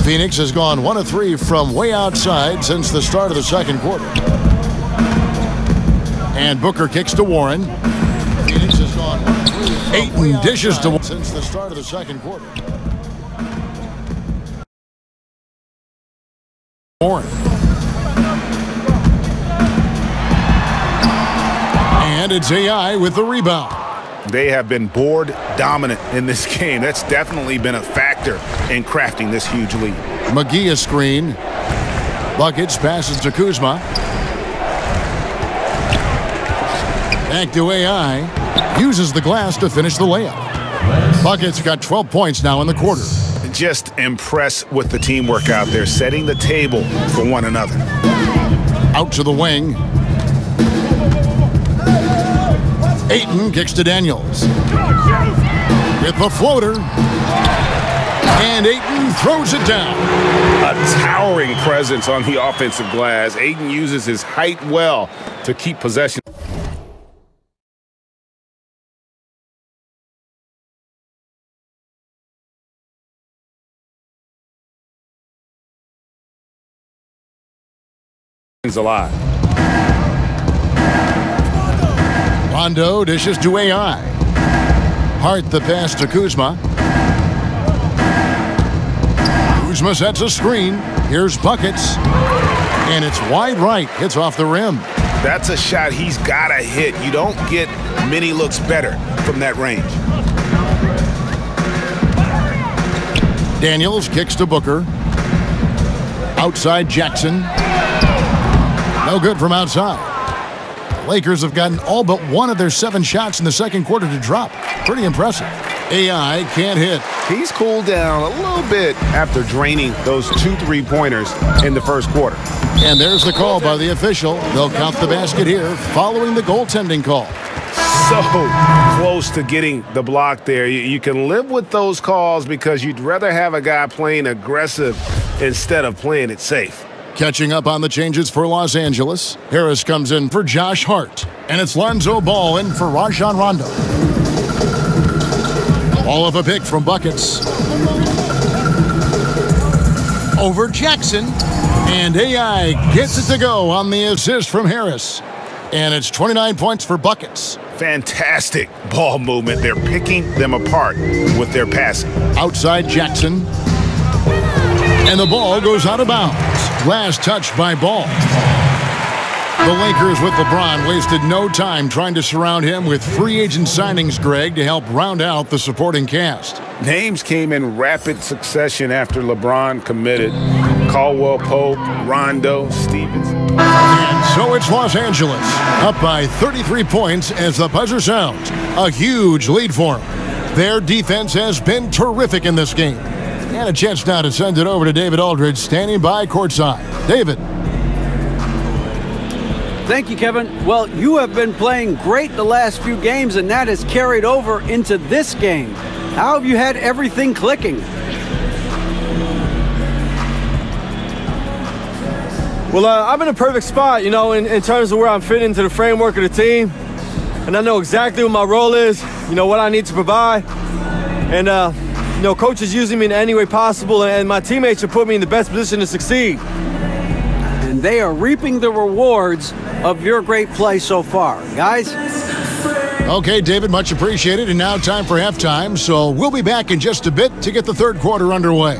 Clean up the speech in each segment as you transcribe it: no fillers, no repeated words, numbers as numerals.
Phoenix has gone 1 of 3 from way outside since the start of the second quarter. And Booker kicks to Warren. Phoenix has gone 1 of 3 from Ayton dishes to Warren since the start of the second quarter. Warren. And it's AI with the rebound. They have been board dominant in this game. That's definitely been a factor in crafting this huge lead. McGee a screen. Buckets passes to Kuzma. Back to AI. Uses the glass to finish the layup. Buckets got 12 points now in the quarter. Just impressed with the teamwork out there, setting the table for one another. Out to the wing. Ayton kicks to Daniels. With the floater. And Ayton throws it down. A towering presence on the offensive glass. Ayton uses his height well to keep possession. Alive. Rondo dishes to AI. Hart the pass to Kuzma. Kuzma sets a screen. Here's Buckets. And it's wide right. Hits off the rim. That's a shot he's got to hit. You don't get many looks better from that range. Daniels kicks to Booker. Outside Jackson. No good from outside. The Lakers have gotten all but one of their 7 shots in the second quarter to drop. Pretty impressive. AI can't hit. He's cooled down a little bit after draining those 2 3-pointers in the first quarter. And there's the call by the official. They'll count the basket here following the goaltending call. So close to getting the block there. You can live with those calls because you'd rather have a guy playing aggressive instead of playing it safe. Catching up on the changes for Los Angeles. Harris comes in for Josh Hart. And it's Lonzo Ball in for Rajon Rondo. All of a pick from Buckets. Over Jackson. And AI gets it to go on the assist from Harris. And it's 29 points for Buckets. Fantastic ball movement. They're picking them apart with their passing. Outside Jackson. And the ball goes out of bounds. Last touch by Ball. The Lakers with LeBron wasted no time trying to surround him with free agent signings, Greg, to help round out the supporting cast. Names came in rapid succession after LeBron committed. Caldwell Pope, Rondo, Stevens. And so it's Los Angeles, up by 33 points as the buzzer sounds. A huge lead for them. Their defense has been terrific in this game. And a chance now to send it over to David Aldridge, standing by courtside. David. Thank you, Kevin. Well, you have been playing great the last few games, and that has carried over into this game. How have you had everything clicking? Well, I'm in a perfect spot, in terms of where I'm fitting into the framework of the team. And I know exactly what my role is, what I need to provide. And, coach is using me in any way possible, and my teammates should put me in the best position to succeed. And they are reaping the rewards of your great play so far. Guys? Okay, David, much appreciated. And now time for halftime, so we'll be back in just a bit to get the third quarter underway.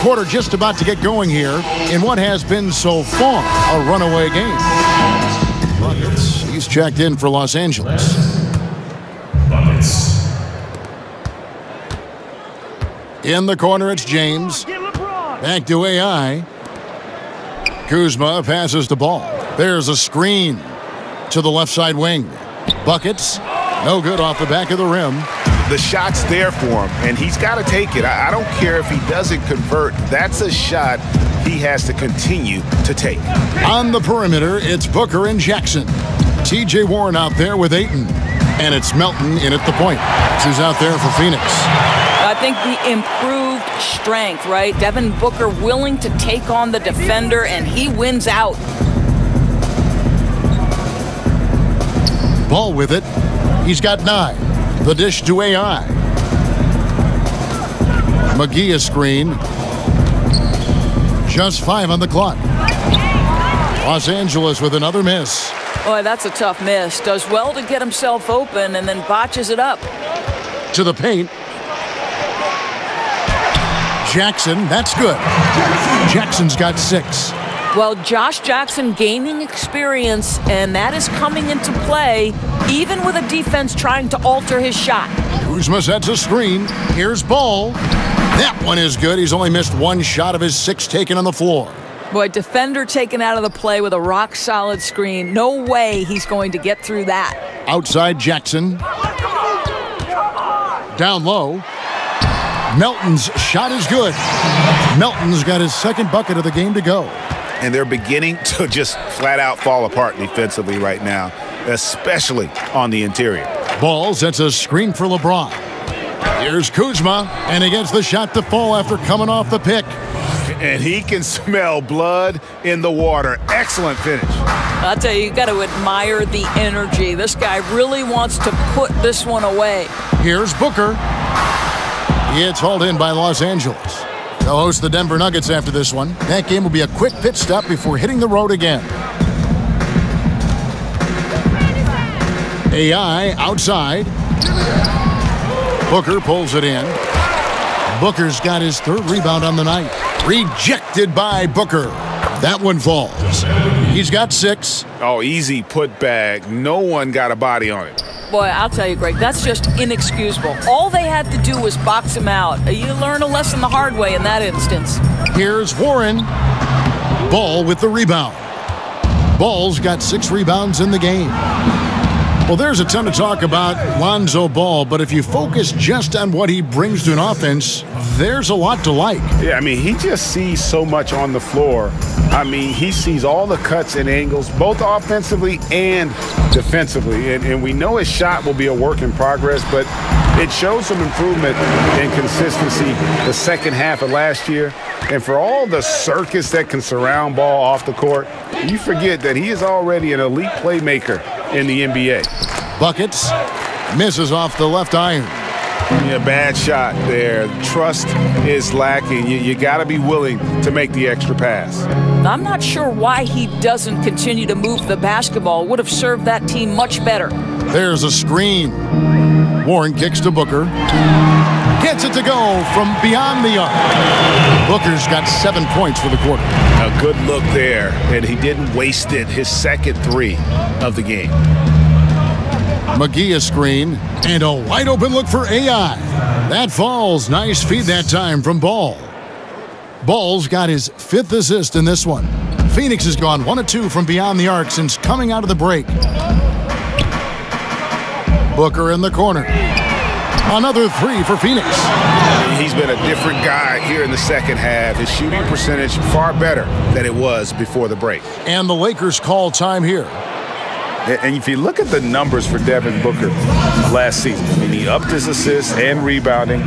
quarter just about to get going here in what has been so far a runaway game. Buckets. He's checked in for Los Angeles. Buckets. In the corner, it's James. Back to AI. Kuzma passes the ball. There's a screen to the left side wing. Buckets. No good off the back of the rim. The shot's there for him, and he's got to take it. I don't care if he doesn't convert. That's a shot he has to continue to take. On the perimeter, it's Booker and Jackson. T.J. Warren out there with Ayton. And it's Melton in at the point. Who's out there for Phoenix. I think the improved strength, right? Devin Booker willing to take on the defender, and he wins out. Ball with it. He's got 9. The dish to AI. McGee a screen. Just 5 on the clock. Los Angeles with another miss. Boy, that's a tough miss. Does well to get himself open and then botches it up. To the paint. Jackson, that's good. Jackson's got 6. Well, Josh Jackson gaining experience, and that is coming into play, even with a defense trying to alter his shot. Kuzma sets a screen. Here's Ball. That one is good. He's only missed 1 shot of his 6 taken on the floor. Boy, defender taken out of the play with a rock-solid screen. No way he's going to get through that. Outside Jackson. Down low. Melton's shot is good. Melton's got his 2nd bucket of the game to go. And they're beginning to just flat out fall apart defensively right now, especially on the interior. Ball sets a screen for LeBron. Here's Kuzma, and he gets the shot to fall after coming off the pick. And he can smell blood in the water. Excellent finish. I'll tell you, you got to admire the energy. This guy really wants to put this one away. Here's Booker. It's hauled in by Los Angeles. They'll host the Denver Nuggets after this one. That game will be a quick pit stop before hitting the road again. AI outside. Booker pulls it in. Booker's got his 3rd rebound on the night. Rejected by Booker. That one falls. He's got 6. Oh, easy put back. No one got a body on it. Boy, I'll tell you, Greg, that's just inexcusable. All they had to do was box him out. You learn a lesson the hard way in that instance. Here's Warren. Ball with the rebound. Ball's got 6 rebounds in the game. Well, there's a ton to talk about Lonzo Ball, but if you focus just on what he brings to an offense, there's a lot to like. Yeah, I mean, he just sees so much on the floor. I mean, he sees all the cuts and angles, both offensively and defensively. And we know his shot will be a work in progress, but it shows some improvement in consistency the second half of last year. And for all the circus that can surround Ball off the court, you forget that he is already an elite playmaker in the NBA. Buckets. Misses off the left iron. Yeah, bad shot there. Trust is lacking. You got to be willing to make the extra pass. I'm not sure why he doesn't continue to move the basketball. Would have served that team much better. There's a screen. Warren kicks to Booker. Gets it to go from beyond the arc. Booker's got 7 points for the quarter. A good look there, and he didn't waste it. His second 3 of the game. McGee a screen, and a wide open look for AI. That falls. Nice feed that time from Ball. Ball's got his 5th assist in this one. Phoenix has gone 1 of 2 from beyond the arc since coming out of the break. Booker in the corner. Another 3 for Phoenix. He's been a different guy here in the second half. His shooting percentage far better than it was before the break. And the Lakers call time here. And if you look at the numbers for Devin Booker last season, I mean, he upped his assists and rebounding,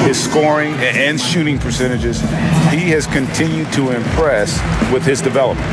his scoring and shooting percentages. He has continued to impress with his development.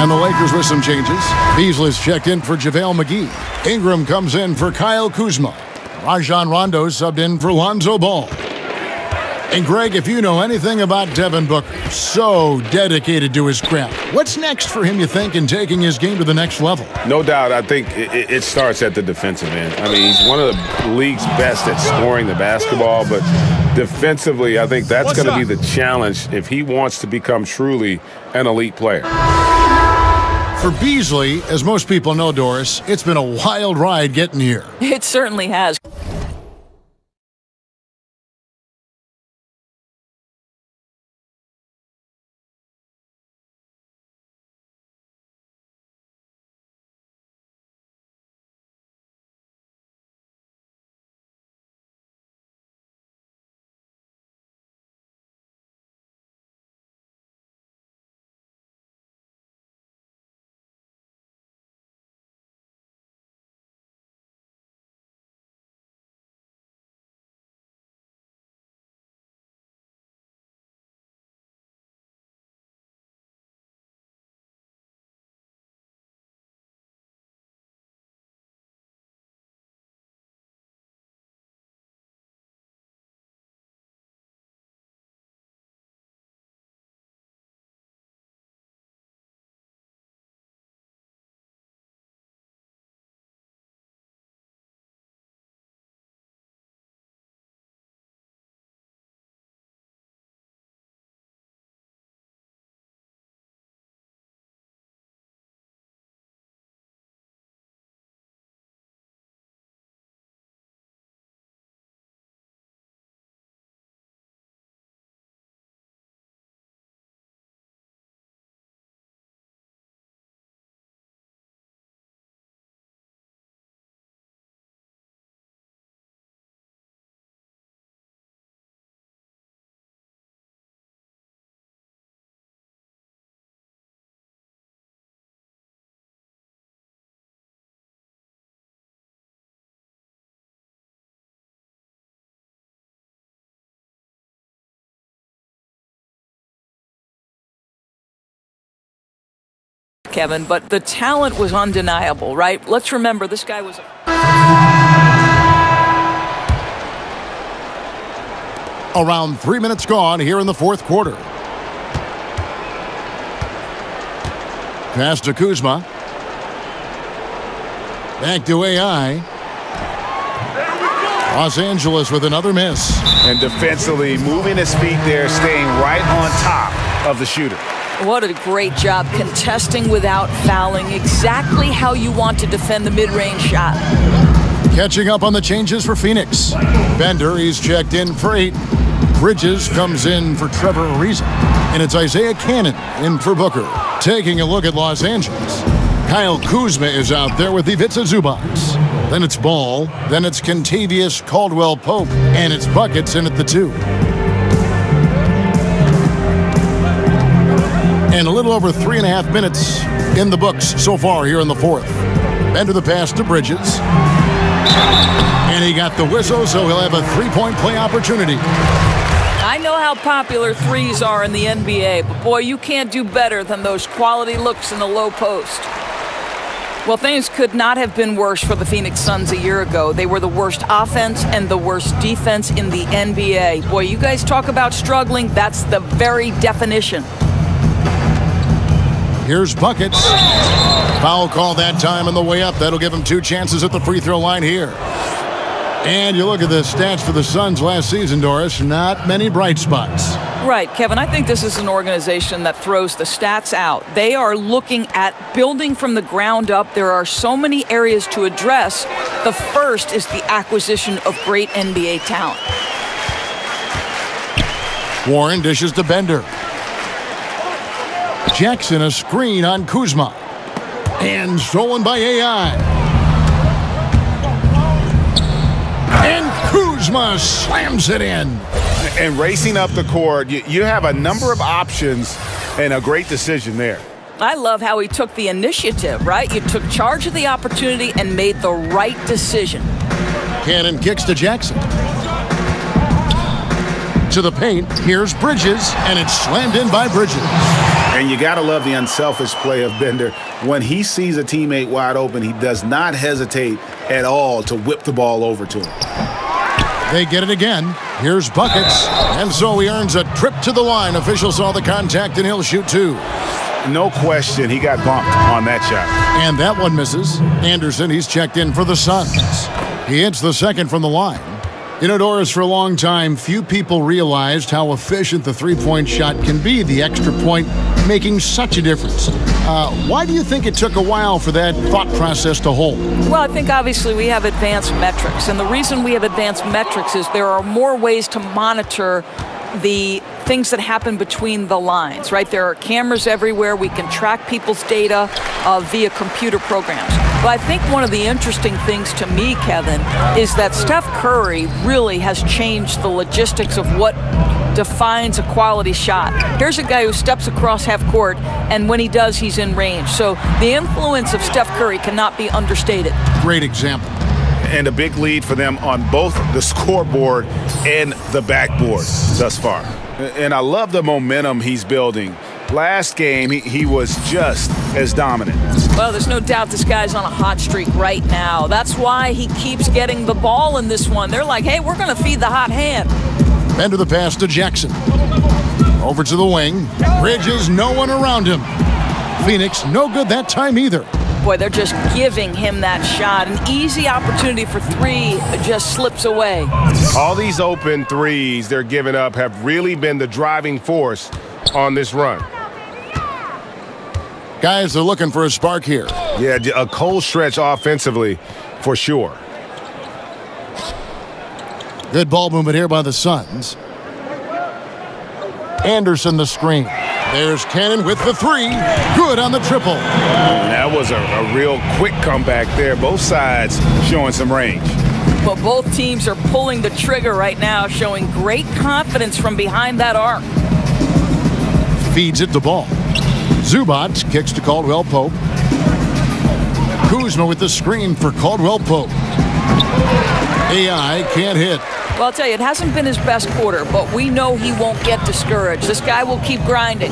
And the Lakers with some changes. Beasley's checked in for JaVale McGee. Ingram comes in for Kyle Kuzma. Rajon Rondo subbed in for Lonzo Ball. And Greg, if you know anything about Devin Booker, so dedicated to his craft. What's next for him, you think, in taking his game to the next level? No doubt. I think it starts at the defensive end. I mean, he's one of the league's best at scoring the basketball, but defensively, I think that's going to be the challenge if he wants to become truly an elite player. For Beasley, as most people know, Doris, it's been a wild ride getting here. It certainly has. Kevin, but the talent was undeniable, right? Let's remember this guy was Around 3 minutes gone here in the fourth quarter. Pass to Kuzma. Back to AI. Los Angeles with another miss. And defensively, moving his feet there, staying right on top of the shooter. What a great job contesting without fouling. Exactly how you want to defend the mid-range shot. Catching up on the changes for Phoenix. Bender, he's checked in for 8. Bridges comes in for Trevor Ariza. And it's Isaiah Cannon in for Booker. Taking a look at Los Angeles. Kyle Kuzma is out there with Ivica Zubac. Then it's Ball. Then it's Kentavious Caldwell-Pope. And it's Buckets in at the 2. And a little over 3.5 minutes in the books so far here in the fourth. Bender the pass to Bridges. And he got the whistle, so he'll have a three-point play opportunity. I know how popular threes are in the NBA, but boy, you can't do better than those quality looks in the low post. Well, things could not have been worse for the Phoenix Suns a year ago. They were the worst offense and the worst defense in the NBA. Boy, you guys talk about struggling, that's the very definition. Here's Buckets. Foul call that time on the way up. That'll give him 2 chances at the free throw line here. And you look at the stats for the Suns last season, Doris. Not many bright spots. Right, Kevin. I think this is an organization that throws the stats out. They are looking at building from the ground up. There are so many areas to address. The first is the acquisition of great NBA talent. Warren dishes to Bender. Jackson a screen on Kuzma. And stolen by AI. And Kuzma slams it in. And racing up the court, you have a number of options and a great decision there. I love how he took the initiative, right? You took charge of the opportunity and made the right decision. Cannon kicks to Jackson. To the paint, here's Bridges, and it's slammed in by Bridges. And And you got to love the unselfish play of Bender. When he sees a teammate wide open, he does not hesitate at all to whip the ball over to him. They get it again. Here's Buckets. And so he earns a trip to the line. Officials saw the contact, and he'll shoot two. No question, he got bumped on that shot. And that one misses. Anderson, he's checked in for the Suns. He hits the second from the line. You know, Doris, for a long time, few people realized how efficient the three-point shot can be, the extra point making such a difference. Why do you think it took a while for that thought process to hold? Well, I think obviously we have advanced metrics, and the reason we have advanced metrics is there are more ways to monitor the things that happen between the lines, right? There are cameras everywhere. We can track people's data via computer programs. But I think one of the interesting things to me, Kevin, is that Steph Curry really has changed the logistics of what defines a quality shot. Here's a guy who steps across half court, and when he does, he's in range. So the influence of Steph Curry cannot be understated. Great example. And a big lead for them on both the scoreboard and the backboard thus far. And I love the momentum he's building. Last game, he was just as dominant. Well, there's no doubt this guy's on a hot streak right now. That's why he keeps getting the ball in this one. They're like, hey, we're going to feed the hot hand. Bender the pass to Jackson. Over to the wing. Bridges, no one around him. Phoenix, no good that time either. Boy, they're just giving him that shot. An easy opportunity for three just slips away. All these open threes they're giving up have really been the driving force on this run. Guys, they're looking for a spark here. Yeah, a cold stretch offensively for sure. Good ball movement here by the Suns. Anderson the screen. There's Cannon with the three. Good on the triple. That was a real quick comeback there. Both sides showing some range. But both teams are pulling the trigger right now, showing great confidence from behind that arc. Feeds it the ball. Zubac kicks to Caldwell Pope. Kuzma with the screen for Caldwell Pope. AI can't hit. Well, I'll tell you, it hasn't been his best quarter, but we know he won't get discouraged. This guy will keep grinding.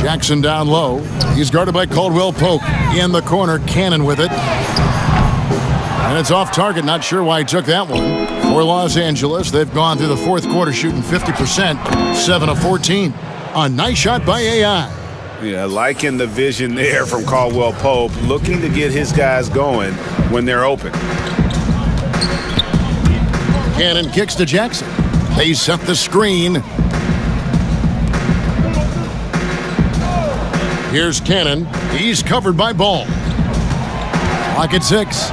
Jackson down low. He's guarded by Caldwell Pope. In the corner, Cannon with it. And it's off target. Not sure why he took that one. For Los Angeles, they've gone through the fourth quarter shooting 50%, 7 of 14. A nice shot by AI. Yeah, liking the vision there from Caldwell Pope, looking to get his guys going when they're open. Cannon kicks to Jackson. They set the screen. Here's Cannon. He's covered by Ball. Clock at 6.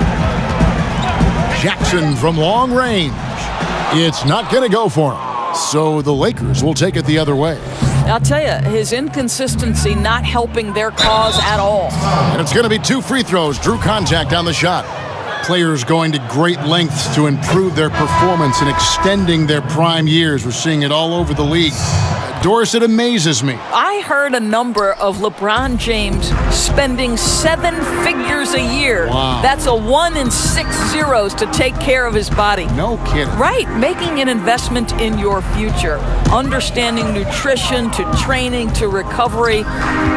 Jackson from long range. It's not going to go for him. So the Lakers will take it the other way. I'll tell you, his inconsistency not helping their cause at all. And it's going to be 2 free throws. Drew contact on the shot. Players going to great lengths to improve their performance and extending their prime years. We're seeing it all over the league. Doris, it amazes me. I heard a number of LeBron James spending 7 figures a year. Wow. That's a 1 in 6 zeros to take care of his body. No kidding. Right, making an investment in your future. Understanding nutrition to training to recovery.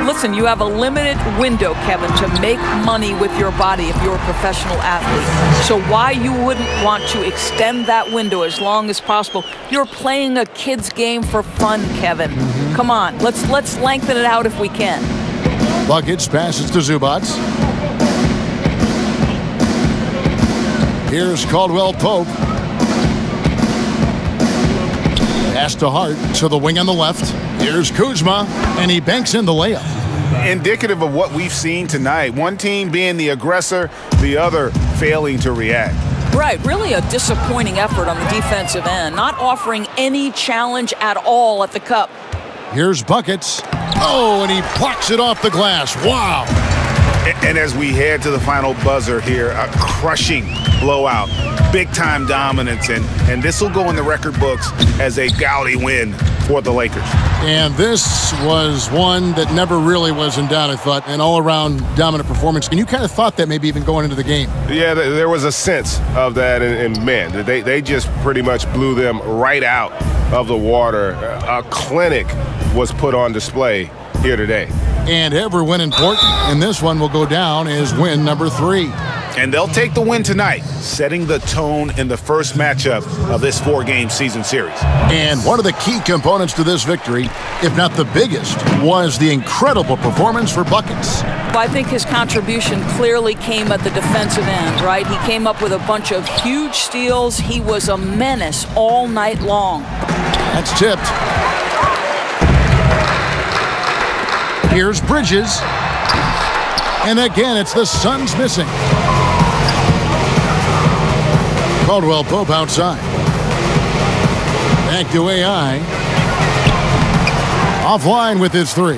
Listen, you have a limited window, Kevin, to make money with your body if you're a professional athlete. So why you wouldn't want to extend that window as long as possible? You're playing a kid's game for fun, Kevin. Come on, let's lengthen it out if we can. Buckets passes to Zubac. Here's Caldwell Pope. Pass to Hart to the wing on the left. Here's Kuzma, and he banks in the layup. Indicative of what we've seen tonight. One team being the aggressor, the other failing to react. Right, really a disappointing effort on the defensive end, not offering any challenge at all at the cup. Here's Buckets. Oh, and he plucks it off the glass. Wow. And as we head to the final buzzer here, a crushing blowout, big-time dominance, and this will go in the record books as a gaudy win for the Lakers. And this was one that never really was in doubt, I thought, an all-around dominant performance. And you kind of thought that maybe even going into the game. Yeah, there was a sense of that, and man, they just pretty much blew them right out of the water. A clinic was put on display here today. And every win important, and this one will go down as win number 3. And they'll take the win tonight, setting the tone in the first matchup of this 4-game season series. And one of the key components to this victory, if not the biggest, was the incredible performance for Buckets. I think his contribution clearly came at the defensive end, right? He came up with a bunch of huge steals. He was a menace all night long. That's tipped. Here's Bridges. And again, it's the Suns missing. Caldwell Pope outside. Back to AI. Offline with his 3.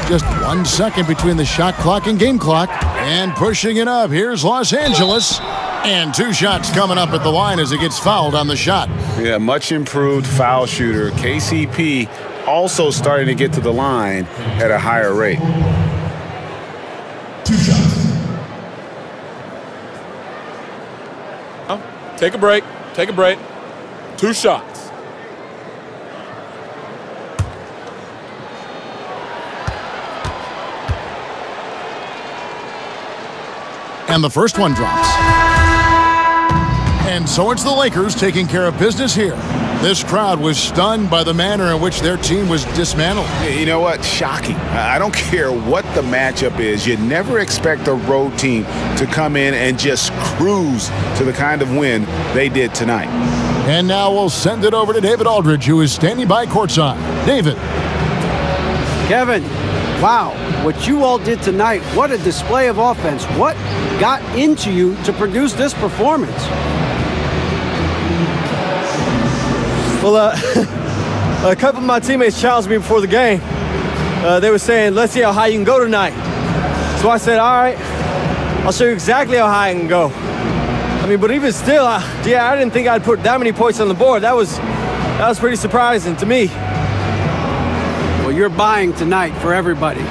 Just 1 second between the shot clock and game clock. And pushing it up, here's Los Angeles. And 2 shots coming up at the line as he gets fouled on the shot. Yeah, much improved foul shooter. KCP also starting to get to the line at a higher rate. 2 shots. Take a break. Take a break. 2 shots. And the first one drops. And so it's the Lakers taking care of business here. This crowd was stunned by the manner in which their team was dismantled. You know what? Shocking. I don't care what the matchup is. You never expect a road team to come in and just cruise to the kind of win they did tonight. And now we'll send it over to David Aldridge, who is standing by courtside. David. Kevin, wow, what you all did tonight, what a display of offense. What got into you to produce this performance? Well, a couple of my teammates challenged me before the game. They were saying, let's see how high you can go tonight. So I said, all right, I'll show you exactly how high I can go. I mean, but even still, I didn't think I'd put that many points on the board. That was pretty surprising to me. Well, you're buying tonight for everybody.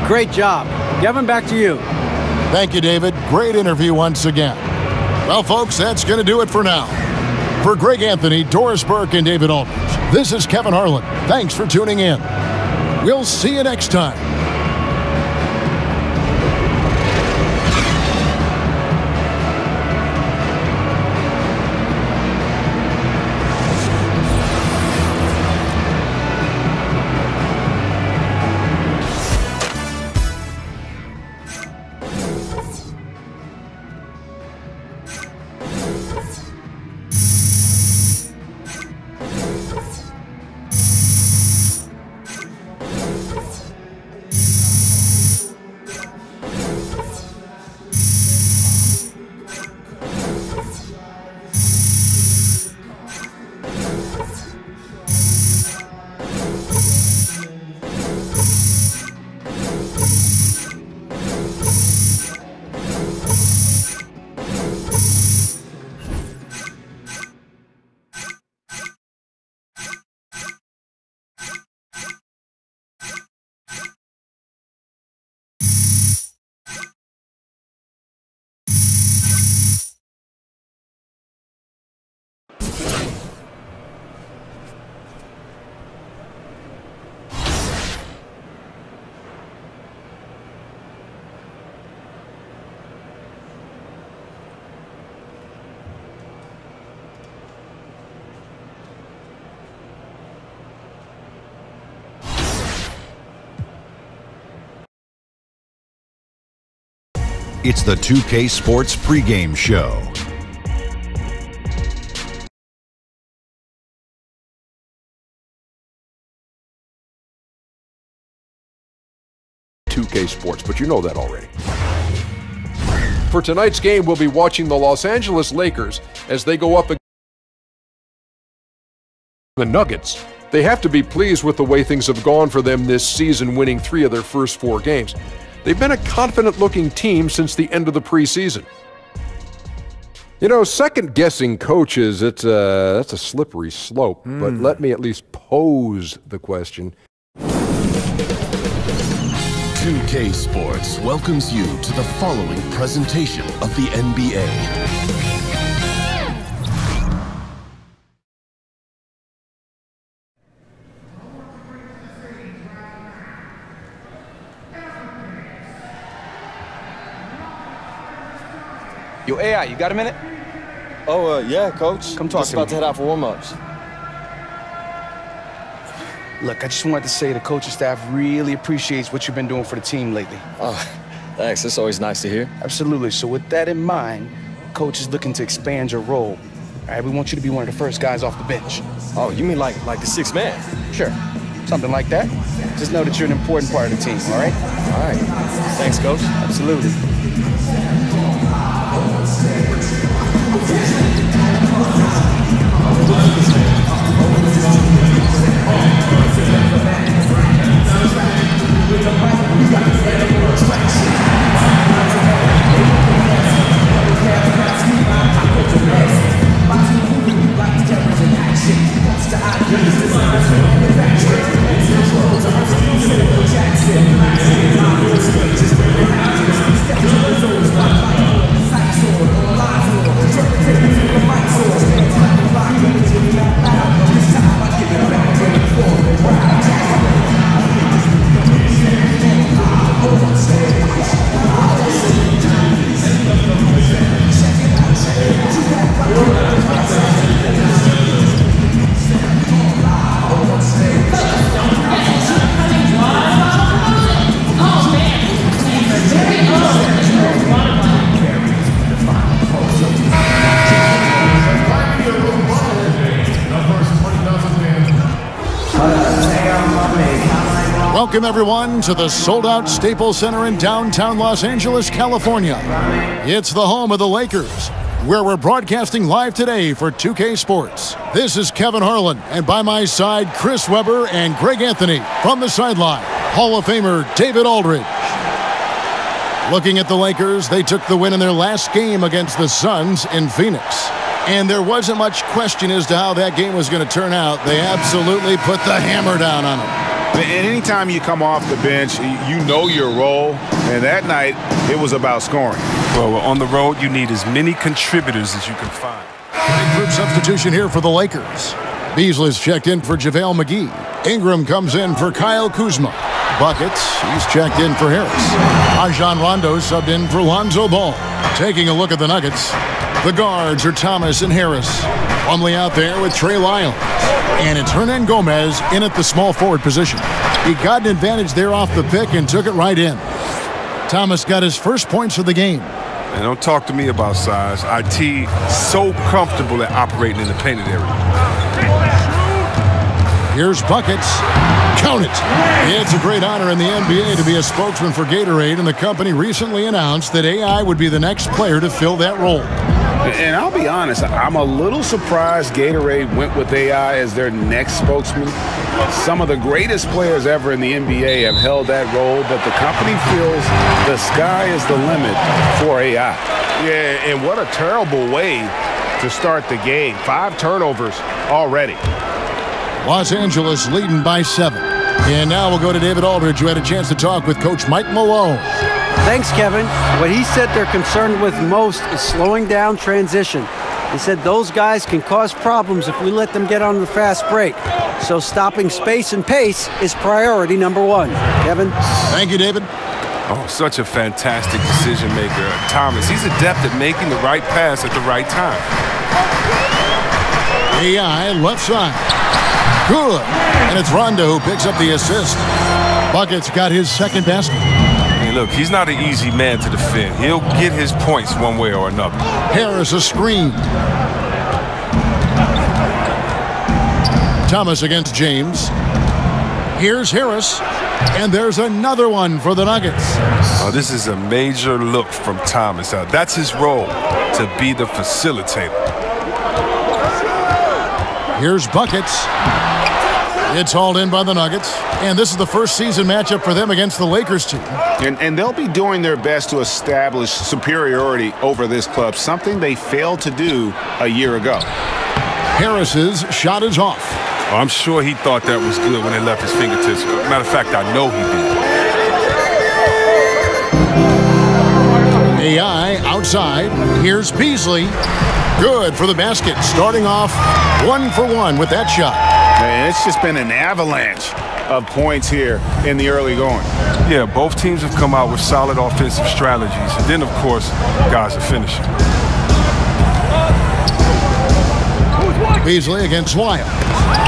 Great job. Kevin, back to you. Thank you, David. Great interview once again. Well, folks, that's going to do it for now. For Greg Anthony, Doris Burke, and David Aldridge, this is Kevin Harlan. Thanks for tuning in. We'll see you next time. It's the 2K Sports pregame show. .2K Sports, but you know that already. For tonight's game, we'll be watching the Los Angeles Lakers as they go up against the Nuggets. They have to be pleased with the way things have gone for them this season, winning 3 of their first 4 games. They've been a confident-looking team since the end of the preseason. You know, second-guessing coaches, that's a slippery slope, but let me at least pose the question. 2K Sports welcomes you to the following presentation of the NBA. Yo, AI, you got a minute? Oh, yeah, Coach. Come talk Just to me. about to head out for warm-ups. Look, I just wanted to say the coaching staff really appreciates what you've been doing for the team lately. Oh, thanks. It's always nice to hear. Absolutely. So with that in mind, coach is looking to expand your role. All right, we want you to be one of the first guys off the bench. Oh, you mean like the sixth man? Sure, something like that. Just know that you're an important part of the team, all right? All right. Thanks, Coach. Absolutely. Welcome, everyone, to the sold-out Staples Center in downtown Los Angeles, California. It's the home of the Lakers, where we're broadcasting live today for 2K Sports. This is Kevin Harlan, and by my side, Chris Webber and Greg Anthony. From the sideline, Hall of Famer David Aldridge. Looking at the Lakers, they took the win in their last game against the Suns in Phoenix. And there wasn't much question as to how that game was going to turn out. They absolutely put the hammer down on them. And anytime you come off the bench, you know your role. And that night, it was about scoring. Well, on the road, you need as many contributors as you can find. Group substitution here for the Lakers. Beasley's checked in for JaVale McGee. Ingram comes in for Kyle Kuzma. Buckets, he's checked in for Harris. Rajon Rondo subbed in for Lonzo Ball. Taking a look at the Nuggets, the guards are Thomas and Harris. Plumlee out there with Trey Lyles. And it's Hernan Gomez in at the small forward position. He got an advantage there off the pick and took it right in. Thomas got his first points of the game. And don't talk to me about size. IT so comfortable at operating in the painted area. Here's buckets. Count it. It's a great honor in the NBA to be a spokesman for Gatorade, and the company recently announced that AI would be the next player to fill that role. And I'll be honest, I'm a little surprised Gatorade went with AI as their next spokesman. Some of the greatest players ever in the NBA have held that role, but the company feels the sky is the limit for AI. Yeah, and what a terrible way to start the game. 5 turnovers already. Los Angeles leading by 7. And now we'll go to David Aldridge, who had a chance to talk with Coach Mike Malone. Thanks, Kevin. What he said they're concerned with most is slowing down transition. He said those guys can cause problems if we let them get on the fast break. So stopping space and pace is priority number 1. Kevin? Thank you, David. Oh, such a fantastic decision maker. Thomas, he's adept at making the right pass at the right time. AI left side. Good. And it's Rondo who picks up the assist. Buckets got his second basket. Hey, look, he's not an easy man to defend. He'll get his points one way or another. Harris a screen. Thomas against James. Here's Harris. And there's another one for the Nuggets. Oh, this is a major look from Thomas. That's his role, to be the facilitator. Here's buckets. It's hauled in by the Nuggets. And this is the first season matchup for them against the Lakers team. And they'll be doing their best to establish superiority over this club, something they failed to do a year ago. Harris's shot is off. Oh, I'm sure he thought that was good when it left his fingertips. Matter of fact, I know he did. AI outside. Here's Beasley. Good for the basket. Starting off 1 for 1 with that shot. Man, it's just been an avalanche of points here in the early going. Yeah, both teams have come out with solid offensive strategies. And then, of course, guys are finishing. Beasley against Wild.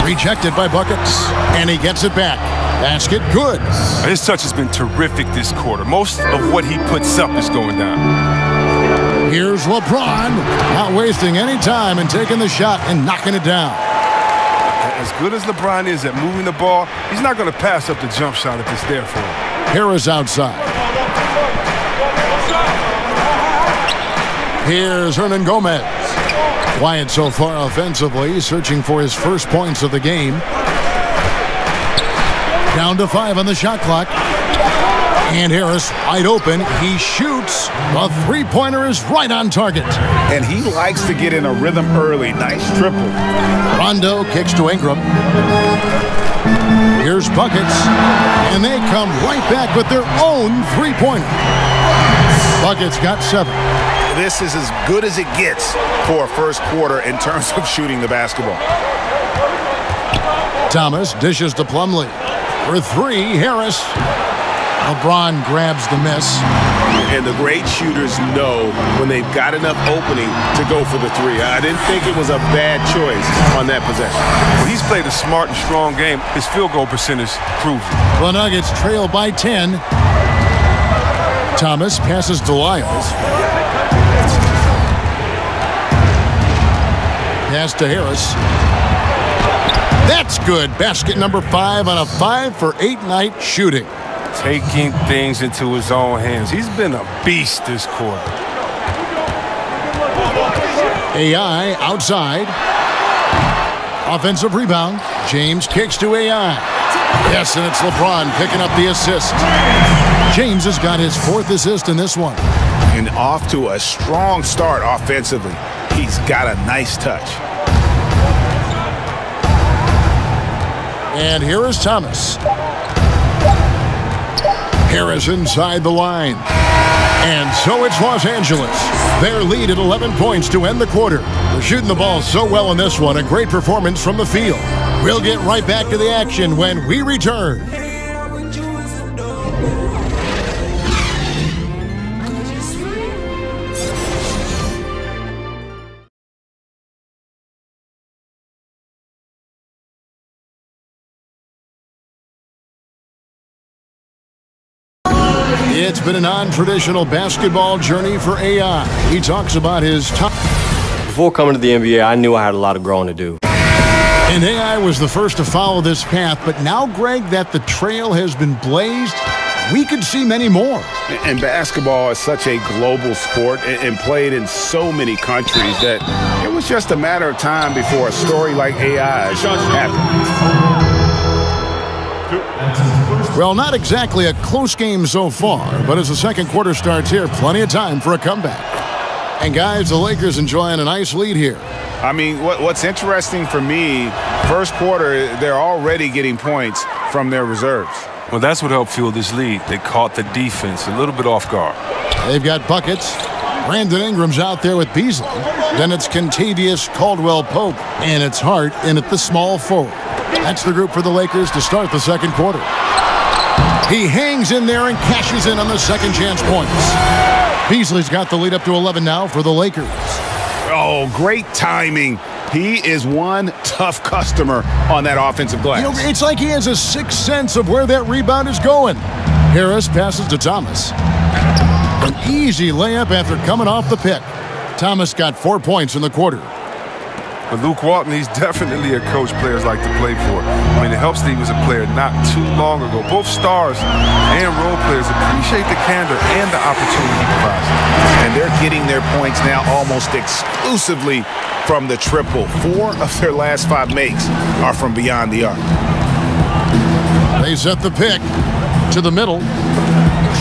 Rejected by Buckets, and he gets it back. Basket good. His touch has been terrific this quarter. Most of what he puts up is going down. Here's LeBron, not wasting any time and taking the shot and knocking it down. As good as LeBron is at moving the ball, he's not going to pass up the jump shot if it's there for him. Harris outside. Here's Hernan Gomez. Quiet so far offensively, searching for his first points of the game. Down to 5 on the shot clock. And Harris wide open. He shoots. The three-pointer is right on target. And he likes to get in a rhythm early. Nice triple. Rondo kicks to Ingram. Here's Buckets. And they come right back with their own three-pointer. Buckets got 7. This is as good as it gets for a first quarter in terms of shooting the basketball. Thomas dishes to Plumlee. For 3, Harris. LeBron grabs the miss. And the great shooters know when they've got enough opening to go for the 3. I didn't think it was a bad choice on that possession. When he's played a smart and strong game, his field goal percentage proves it. The Nuggets trail by 10. Thomas passes to Lyles. Pass to Harris. That's good. Basket number 5 on a 5-for-8 night shooting. Taking things into his own hands. He's been a beast this quarter. AI outside. Offensive rebound. James kicks to AI. Yes, and it's LeBron picking up the assist. James has got his 4th assist in this one. And off to a strong start offensively. He's got a nice touch. And here is Thomas. Harris inside the line. And so it's Los Angeles. Their lead at 11 points to end the quarter. They're shooting the ball so well in this one. A great performance from the field. We'll get right back to the action when we return. It's been a non-traditional basketball journey for AI. He talks about his top. Before coming to the NBA, I knew I had a lot of growing to do. And AI was the first to follow this path, but now, Greg, that the trail has been blazed, we could see many more. And basketball is such a global sport and played in so many countries that it was just a matter of time before a story like AI's happened. Well, not exactly a close game so far, but as the second quarter starts here, plenty of time for a comeback. And guys, the Lakers enjoying a nice lead here. I mean, what's interesting for me, first quarter, they're already getting points from their reserves. Well, that's what helped fuel this lead. They caught the defense a little bit off guard. They've got Buckets. Brandon Ingram's out there with Beasley. Then it's Kentavious Caldwell-Pope, and it's Hart in at the small forward. That's the group for the Lakers to start the second quarter. He hangs in there and cashes in on the second chance points. Beasley's got the lead up to 11 now for the Lakers. Oh, great timing. He is one tough customer on that offensive glass. You know, it's like he has a sixth sense of where that rebound is going. Harris passes to Thomas. An easy layup after coming off the pick. Thomas got 4 points in the quarter. But Luke Walton, he's definitely a coach players like to play for. I mean, it helps that he was a player not too long ago. Both stars and role players appreciate the candor and the opportunity he provides. And they're getting their points now almost exclusively from the triple. 4 of their last 5 makes are from beyond the arc. They set the pick to the middle,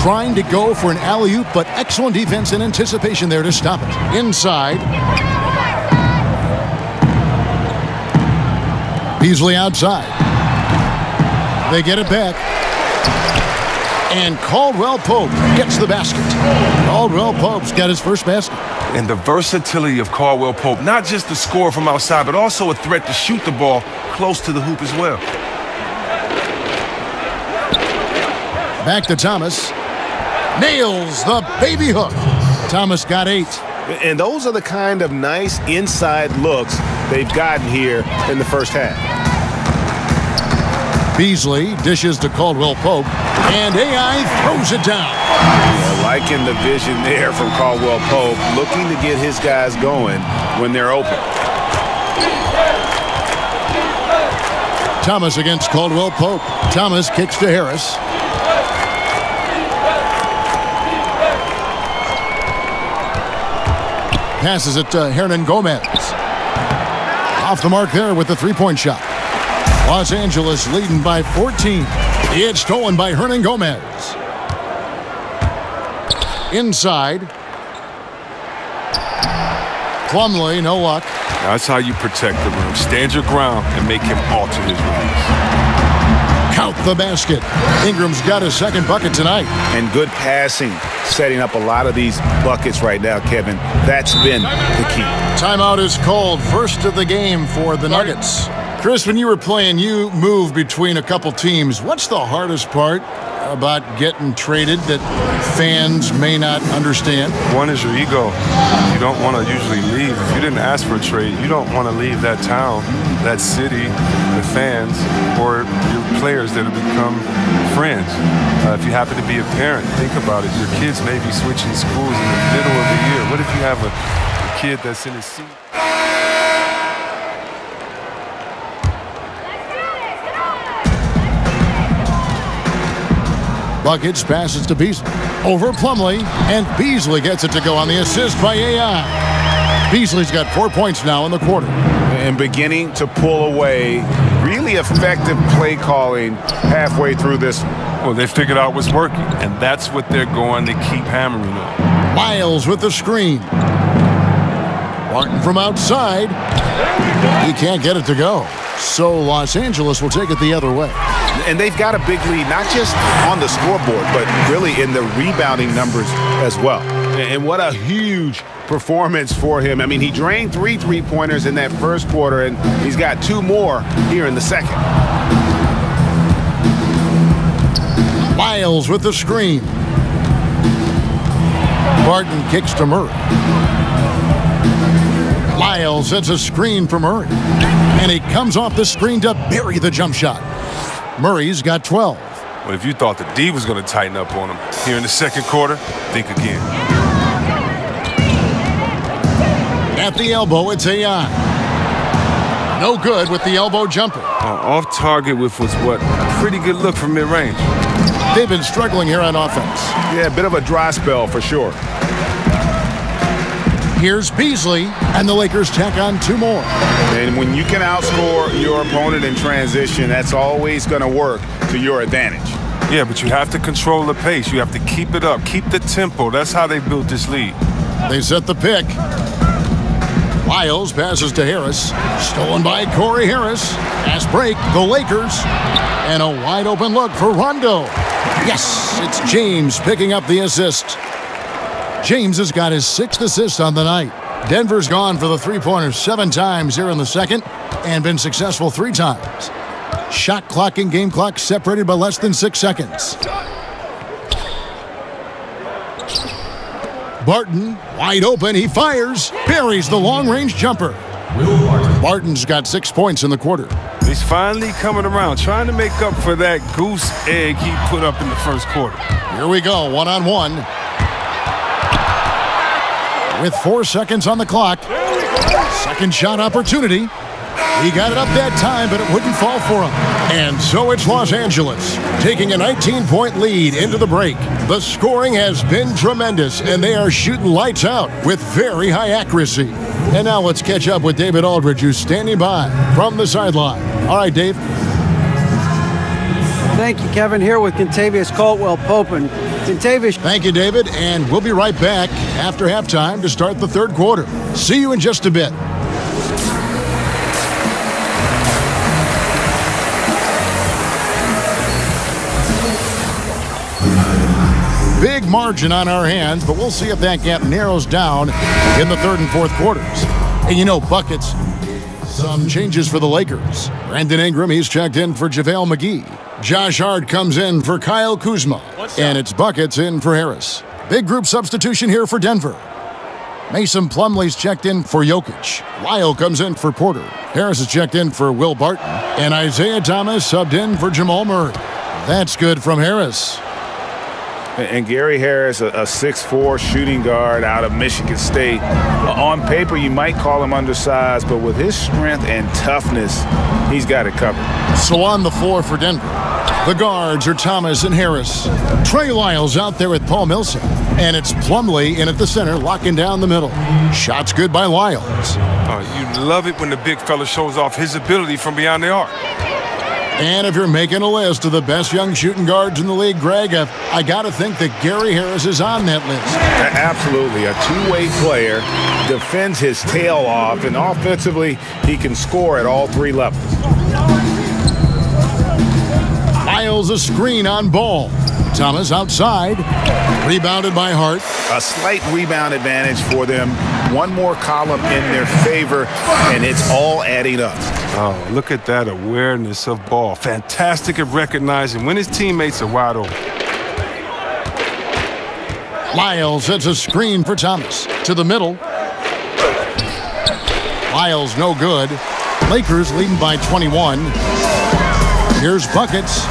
trying to go for an alley-oop, but excellent defense and anticipation there to stop it. Inside. Beasley outside. They get it back. And Caldwell-Pope gets the basket. Caldwell-Pope's got his first basket. And the versatility of Caldwell-Pope, not just the scorer from outside, but also a threat to shoot the ball close to the hoop as well. Back to Thomas. Nails the baby hook. Thomas got 8. And those are the kind of nice inside looks they've gotten here in the first half. Beasley dishes to Caldwell Pope, and AI throws it down. Yeah, liking the vision there from Caldwell Pope, looking to get his guys going when they're open. Thomas against Caldwell Pope. Thomas kicks to Harris. Passes it to Hernan Gomez. Off the mark there with the three-point shot. Los Angeles leading by 14. It's stolen by Hernan Gomez. Inside. Plumlee, no luck. That's how you protect the rim. Stand your ground and make him alter his release. Count the basket. Ingram's got his second bucket tonight. And good passing, setting up a lot of these buckets right now, Kevin. That's been the key. Timeout is called. First of the game for the Nuggets. Chris, when you were playing, you moved between a couple teams. What's the hardest part about getting traded that fans may not understand? One is your ego. You don't want to usually leave. If you didn't ask for a trade, you don't want to leave that town, that city, the fans, or your players that have become friends. If you happen to be a parent, think about it. Your kids may be switching schools in the middle of the year. What if you have a kid that's in his seat? Buckets passes to Beasley. Over Plumlee, and Beasley gets it to go on the assist by AI. Beasley's got 4 points now in the quarter. And beginning to pull away. Really effective play calling halfway through this. Well, they figured out what's working, and that's what they're going to keep hammering on. Miles with the screen. Martin from outside. He can't get it to go. So Los Angeles will take it the other way. And they've got a big lead, not just on the scoreboard, but really in the rebounding numbers as well. And what a huge performance for him. I mean, he drained 3 3-pointers in that first quarter, and he's got 2 more here in the second. Miles with the screen. Barton kicks to Murray. Miles sets a screen for Murray. And he comes off the screen to bury the jump shot. Murray's got 12. Well, if you thought the D was going to tighten up on him here in the second quarter, think again. At the elbow, it's AI. No good with the elbow jumper. Off target with what's what? Pretty good look from mid-range. They've been struggling here on offense. Yeah, a bit of a dry spell for sure. Here's Beasley, and the Lakers tack on 2 more. And when you can outscore your opponent in transition, that's always going to work to your advantage. Yeah, but you have to control the pace. You have to keep it up, keep the tempo. That's how they built this lead. They set the pick. Miles passes to Harris. Stolen by Corey Harris. Pass break, the Lakers. And a wide open look for Rondo. Yes, it's James picking up the assist. James has got his 6th assist on the night. Denver's gone for the three-pointer 7 times here in the second and been successful 3 times. Shot clock and game clock separated by less than 6 seconds. Barton, wide open, he fires, buries the long-range jumper. Barton's got 6 points in the quarter. He's finally coming around, trying to make up for that goose egg he put up in the first quarter. Here we go, 1-on-1. With 4 seconds on the clock. Second shot opportunity. He got it up that time, but it wouldn't fall for him. And so it's Los Angeles taking a 19-point lead into the break. The scoring has been tremendous, and they are shooting lights out with very high accuracy. And now let's catch up with David Aldridge, who's standing by from the sideline. All right, Dave. Thank you, Kevin. Here with Kentavious Caldwell-Pope. And Kentavious. Thank you, David. And we'll be right back after halftime to start the third quarter. See you in just a bit. Big margin on our hands, but we'll see if that gap narrows down in the third and fourth quarters. And you know, buckets. Some changes for the Lakers. Brandon Ingram, he's checked in for JaVale McGee. Josh Hart comes in for Kyle Kuzma. And it's buckets in for Harris. Big group substitution here for Denver. Mason Plumlee's checked in for Jokic. Lyle comes in for Porter. Harris is checked in for Will Barton. And Isaiah Thomas subbed in for Jamal Murray. That's good from Harris. And Gary Harris, a 6'4" shooting guard out of Michigan State. On paper, you might call him undersized, but with his strength and toughness, he's got it covered. So on the floor for Denver, the guards are Thomas and Harris. Trey Lyles out there with Paul Millsap. And it's Plumlee in at the center, locking down the middle. Shots good by Lyles. You love it when the big fella shows off his ability from beyond the arc. And if you're making a list of the best young shooting guards in the league, Greg, I got to think that Gary Harris is on that list. Absolutely. A two-way player, defends his tail off, and offensively, he can score at all three levels. Lyles a screen on Ball. Thomas outside. Rebounded by Hart. A slight rebound advantage for them. One more column in their favor, and it's all adding up. Oh, look at that awareness of Ball. Fantastic at recognizing when his teammates are wide open. Lyles sets a screen for Thomas. To the middle. Lyles no good. Lakers leading by 21. Here's buckets.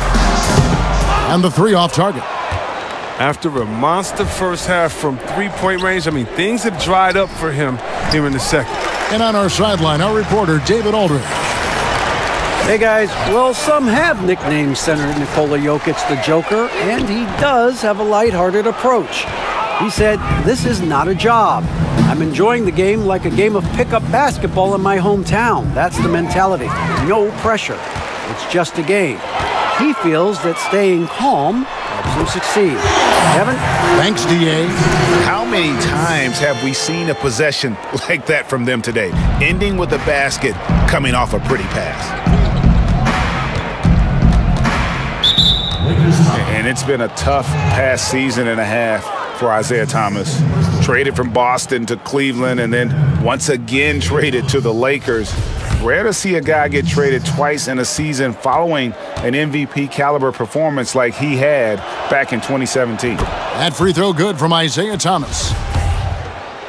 And the three off target. After a monster first half from three-point range, things have dried up for him here in the second. And on our sideline, our reporter, David Aldridge. Hey, guys. Well, some have nicknamed center Nikola Jokic the Joker, and he does have a lighthearted approach. He said, "This is not a job. I'm enjoying the game like a game of pickup basketball in my hometown." That's the mentality. No pressure. It's just a game. He feels that staying calm helps him succeed. Kevin? Thanks, D.A. How many times have we seen a possession like that from them today, ending with a basket coming off a pretty pass? And it's been a tough past season and a half for Isaiah Thomas. Traded from Boston to Cleveland and then once again traded to the Lakers. Rare to see a guy get traded twice in a season following an MVP caliber performance like he had back in 2017. That free throw good from Isaiah Thomas.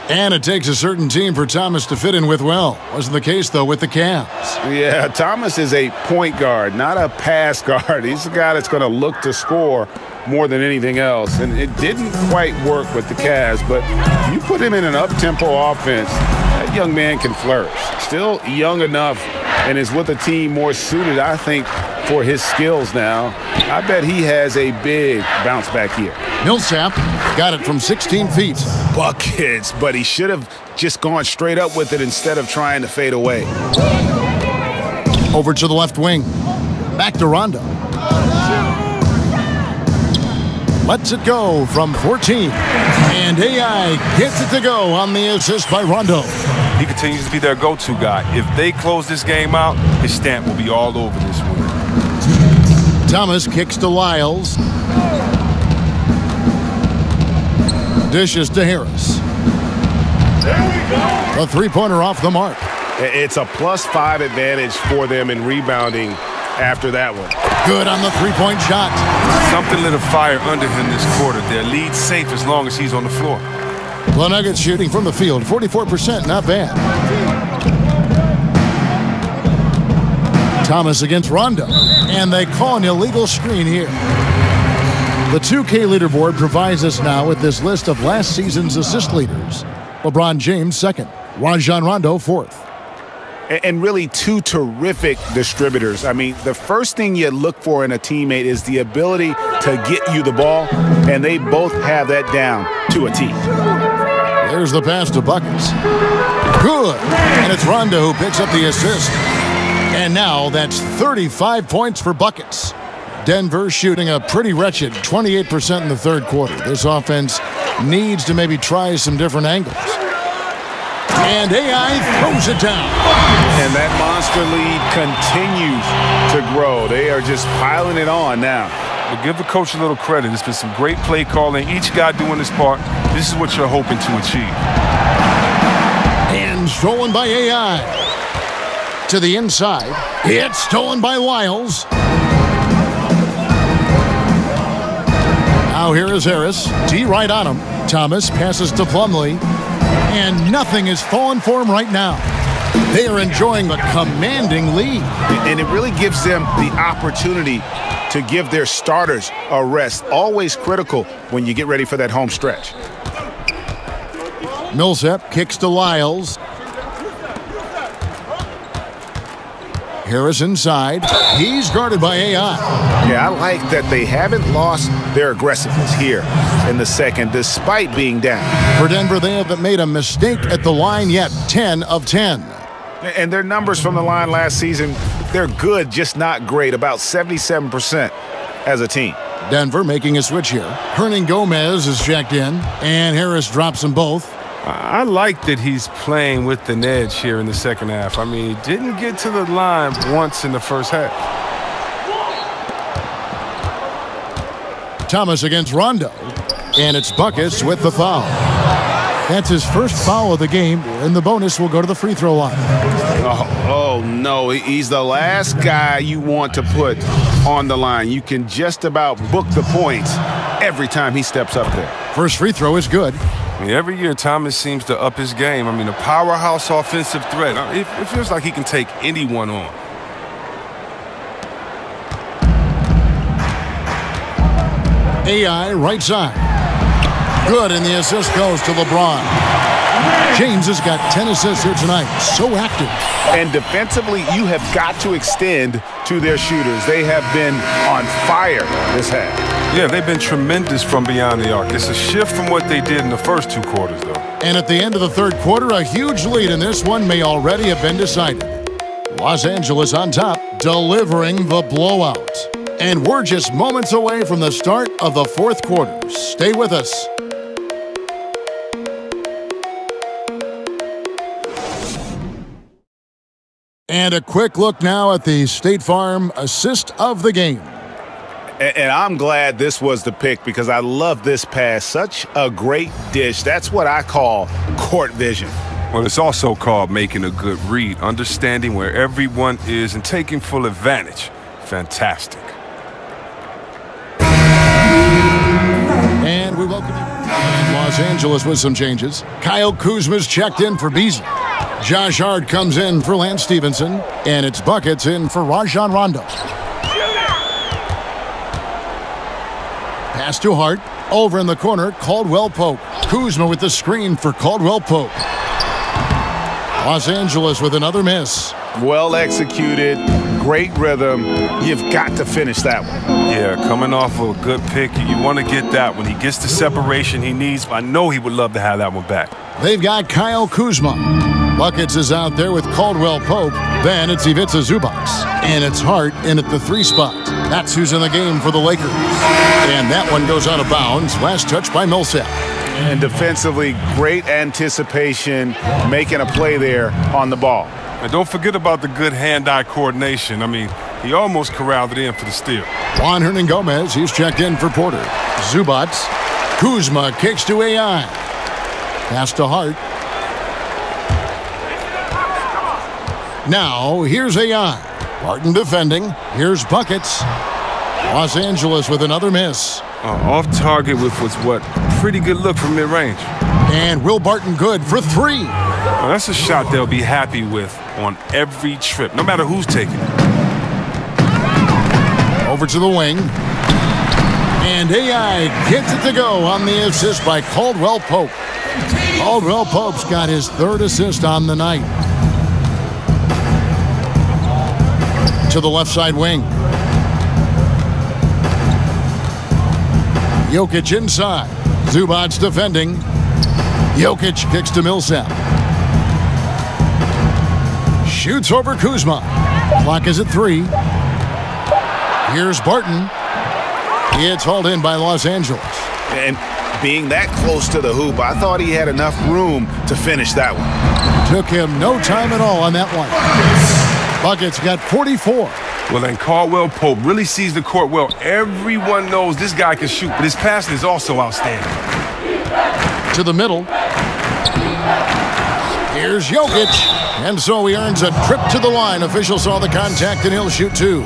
And it takes a certain team for Thomas to fit in with well. Wasn't the case, though, with the Cavs. Yeah, Thomas is a point guard, not a pass guard. He's a guy that's going to look to score more than anything else. And it didn't quite work with the Cavs, but you put him in an up-tempo offense, that young man can flourish. Still young enough and is with a team more suited, I think, for his skills now. I bet he has a big bounce back year. Millsap got it from 16 feet. Buckets, but he should have just gone straight up with it instead of trying to fade away. Over to the left wing. Back to Rondo. Lets it go from 14. And AI gets it to go on the assist by Rondo. He continues to be their go-to guy. If they close this game out, his stamp will be all over this one. Thomas kicks to Lyles. Dishes to Harris. A three-pointer off the mark. It's a +5 advantage for them in rebounding after that one. Good on the three-point shot. Something lit a fire under him this quarter. Their lead safe as long as he's on the floor. The Nuggets shooting from the field, 44%, not bad. Thomas against Rondo, and they call an illegal screen here. The 2K leaderboard provides us now with this list of last season's assist leaders. LeBron James, second. Rajon Rondo, fourth. And really two terrific distributors. The first thing you look for in a teammate is the ability to get you the ball, and they both have that down to a T. There's the pass to Buckets. Good. And it's Rondo who picks up the assist. And now that's 35 points for Buckets. Denver shooting a pretty wretched 28% in the third quarter. This offense needs to maybe try some different angles. And AI throws it down. And that monster lead continues to grow. They are just piling it on now. But give the coach a little credit. It's been some great play calling. Each guy doing his part. This is what you're hoping to achieve. And stolen by AI. To the inside. It's stolen by Lyles. Now here is Harris. D right on him. Thomas passes to Plumlee. And nothing is falling for him right now. They are enjoying a commanding lead. And it really gives them the opportunity to give their starters a rest. Always critical when you get ready for that home stretch. Millsap kicks to Lyles. Harris inside. He's guarded by AI. Yeah, I like that they haven't lost their aggressiveness here in the second, despite being down. For Denver, they haven't made a mistake at the line yet. 10 of 10. And their numbers from the line last season, they're good, just not great. About 77% as a team. Denver making a switch here. Hernan Gomez is checked in, and Harris drops them both. I like that he's playing with an edge here in the second half. I mean, he didn't get to the line once in the first half. Thomas against Rondo, and it's Buckets with the foul. That's his first foul of the game, and the bonus will go to the free throw line. Oh, no, he's the last guy you want to put on the line. You can just about book the points every time he steps up there. First free throw is good. I mean, every year Thomas seems to up his game. I mean, a powerhouse offensive threat. It feels like he can take anyone on. AI right side. Good, and the assist goes to LeBron. James has got 10 assists here tonight. So active. And defensively, you have got to extend to their shooters. They have been on fire this half. Yeah, they've been tremendous from beyond the arc. It's a shift from what they did in the first two quarters, though. And at the end of the third quarter, a huge lead in this one may already have been decided. Los Angeles on top, delivering the blowout. And we're just moments away from the start of the fourth quarter. Stay with us. And a quick look now at the State Farm assist of the game. And I'm glad this was the pick because I love this pass. Such a great dish. That's what I call court vision. Well, it's also called making a good read, understanding where everyone is and taking full advantage. Fantastic. And we welcome you. And Los Angeles with some changes. Kyle Kuzma's checked in for Beasley. Josh Hart comes in for Lance Stevenson. And it's Buckets in for Rajon Rondo. Pass to Hart. Over in the corner, Caldwell Pope. Kuzma with the screen for Caldwell Pope. Los Angeles with another miss. Well executed. Great rhythm. You've got to finish that one. Yeah, coming off of a good pick, you want to get that when he gets the separation he needs. I know he would love to have that one back. They've got Kyle Kuzma. Buckets is out there with Caldwell Pope. Then it's Ivica Zubac. And it's Hart in at the 3 spot. That's who's in the game for the Lakers. And that one goes out of bounds. Last touch by Millsap. And defensively, great anticipation, making a play there on the ball. And don't forget about the good hand-eye coordination. I mean, he almost corralled it in for the steal. Juan Hernan Gomez, he's checked in for Porter. Zubac. Kuzma kicks to AI. Pass to Hart. Now, here's AI. Barton defending. Here's Buckets. Los Angeles with another miss. Off target with what's pretty good look from mid-range. And Will Barton good for 3. Well, that's a shot they'll be happy with on every trip, no matter who's taking it. Over to the wing. And AI gets it to go on the assist by Caldwell Pope. Caldwell Pope's got his 3rd assist on the night. To the left side wing. Jokic inside. Zubac defending. Jokic kicks to Millsap. Shoots over Kuzma. Clock is at 3. Here's Barton. It's hauled in by Los Angeles. And being that close to the hoop, I thought he had enough room to finish that one. Took him no time at all on that one. Buckets got 44. Well, then Caldwell Pope really sees the court well. Everyone knows this guy can shoot, but his passing is also outstanding. To the middle. Here's Jokic. And so he earns a trip to the line. Official saw the contact, and he'll shoot 2.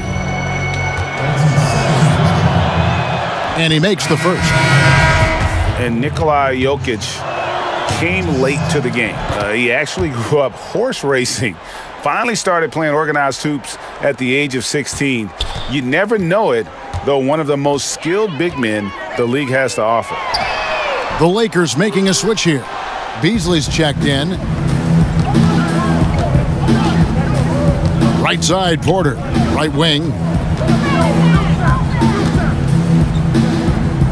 And he makes the first. And Nikola Jokic came late to the game. He actually grew up horse racing. Finally started playing organized hoops at the age of 16. You never know it, though one of the most skilled big men the league has to offer. The Lakers making a switch here. Beasley's checked in. Right side, Porter. Right wing.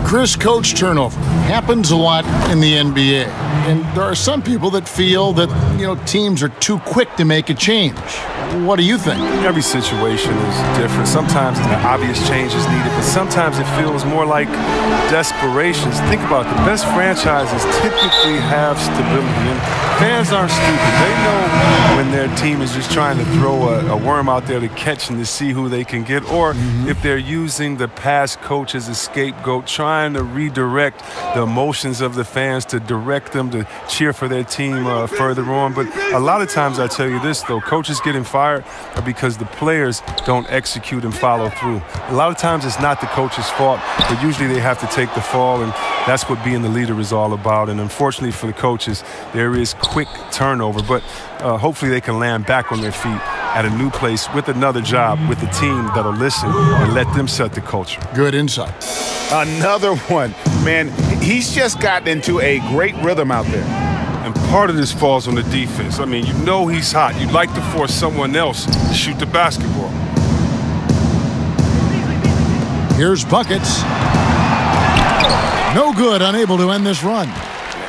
Chris Coach turnover. Happens a lot in the NBA. And there are some people that feel that, teams are too quick to make a change. What do you think? Every situation is different. Sometimes the obvious change is needed, but sometimes it feels more like desperation. Think about it. The best franchises typically have stability. And fans aren't stupid. They know when their team is just trying to throw a worm out there to catch and to see who they can get, or if they're using the past coach as a scapegoat, trying to redirect the emotions of the fans to direct them to cheer for their team further on. But a lot of times, I tell you this, though, coaches getting fired are because the players don't execute and follow through. A lot of times it's not the coach's fault, but usually they have to take the fall, and that's what being the leader is all about. And unfortunately for the coaches, there is quick turnover, but hopefully they can land back on their feet at a new place with another job, with a team that'll listen and let them set the culture. Good insight. Another one. Man, he's just gotten into a great rhythm out there. And part of this falls on the defense. I mean, he's hot. You'd like to force someone else to shoot the basketball. Here's Buckets. No good, unable to end this run.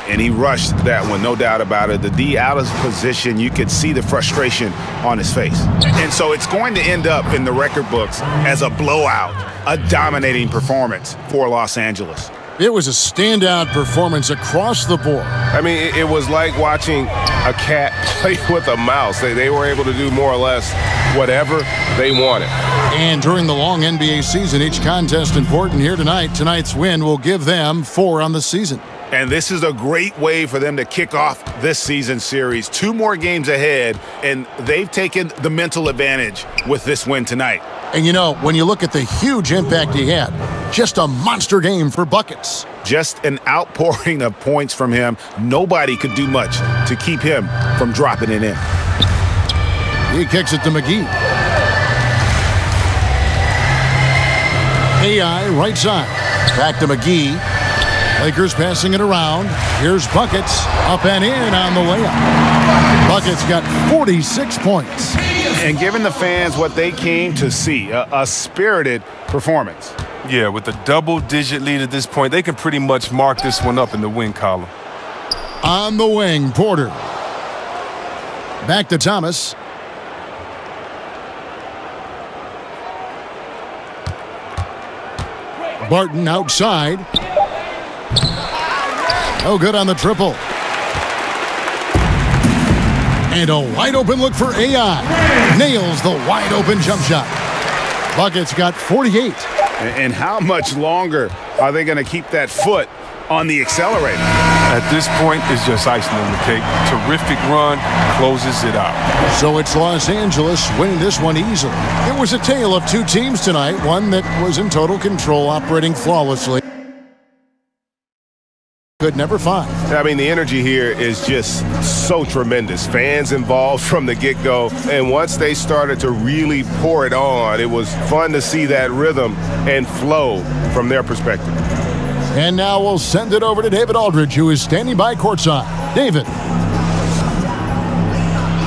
And he rushed that one, no doubt about it. The D out of position, you could see the frustration on his face. And so it's going to end up in the record books as a blowout, a dominating performance for Los Angeles. It was a standout performance across the board. I mean, it was like watching a cat play with a mouse. They were able to do more or less whatever they wanted. And during the long NBA season, each contest important here tonight. Tonight's win will give them 4 on the season. And this is a great way for them to kick off this season series. 2 more games ahead, and they've taken the mental advantage with this win tonight. And when you look at the huge impact he had, just a monster game for Buckets. Just an outpouring of points from him. Nobody could do much to keep him from dropping it in. He kicks it to McGee. AI right side. Back to McGee. Lakers passing it around. Here's Buckets. Up and in on the layup. Buckets got 46 points. And giving the fans what they came to see, a spirited performance. Yeah, with a double-digit lead at this point, they can pretty much mark this one up in the win column. On the wing, Porter. Back to Thomas. Barton outside. No good on the triple. And a wide-open look for AI. Nails the wide-open jump shot. Buckets got 48. And how much longer are they going to keep that foot on the accelerator? At this point, it's just icing on the cake. Terrific run, closes it out. So it's Los Angeles winning this one easily. It was a tale of 2 teams tonight, one that was in total control, operating flawlessly. Could never find. I mean, the energy here is just so tremendous. Fans involved from the get-go. And once they started to really pour it on, it was fun to see that rhythm and flow from their perspective. And now we'll send it over to David Aldridge, who is standing by courtside. David.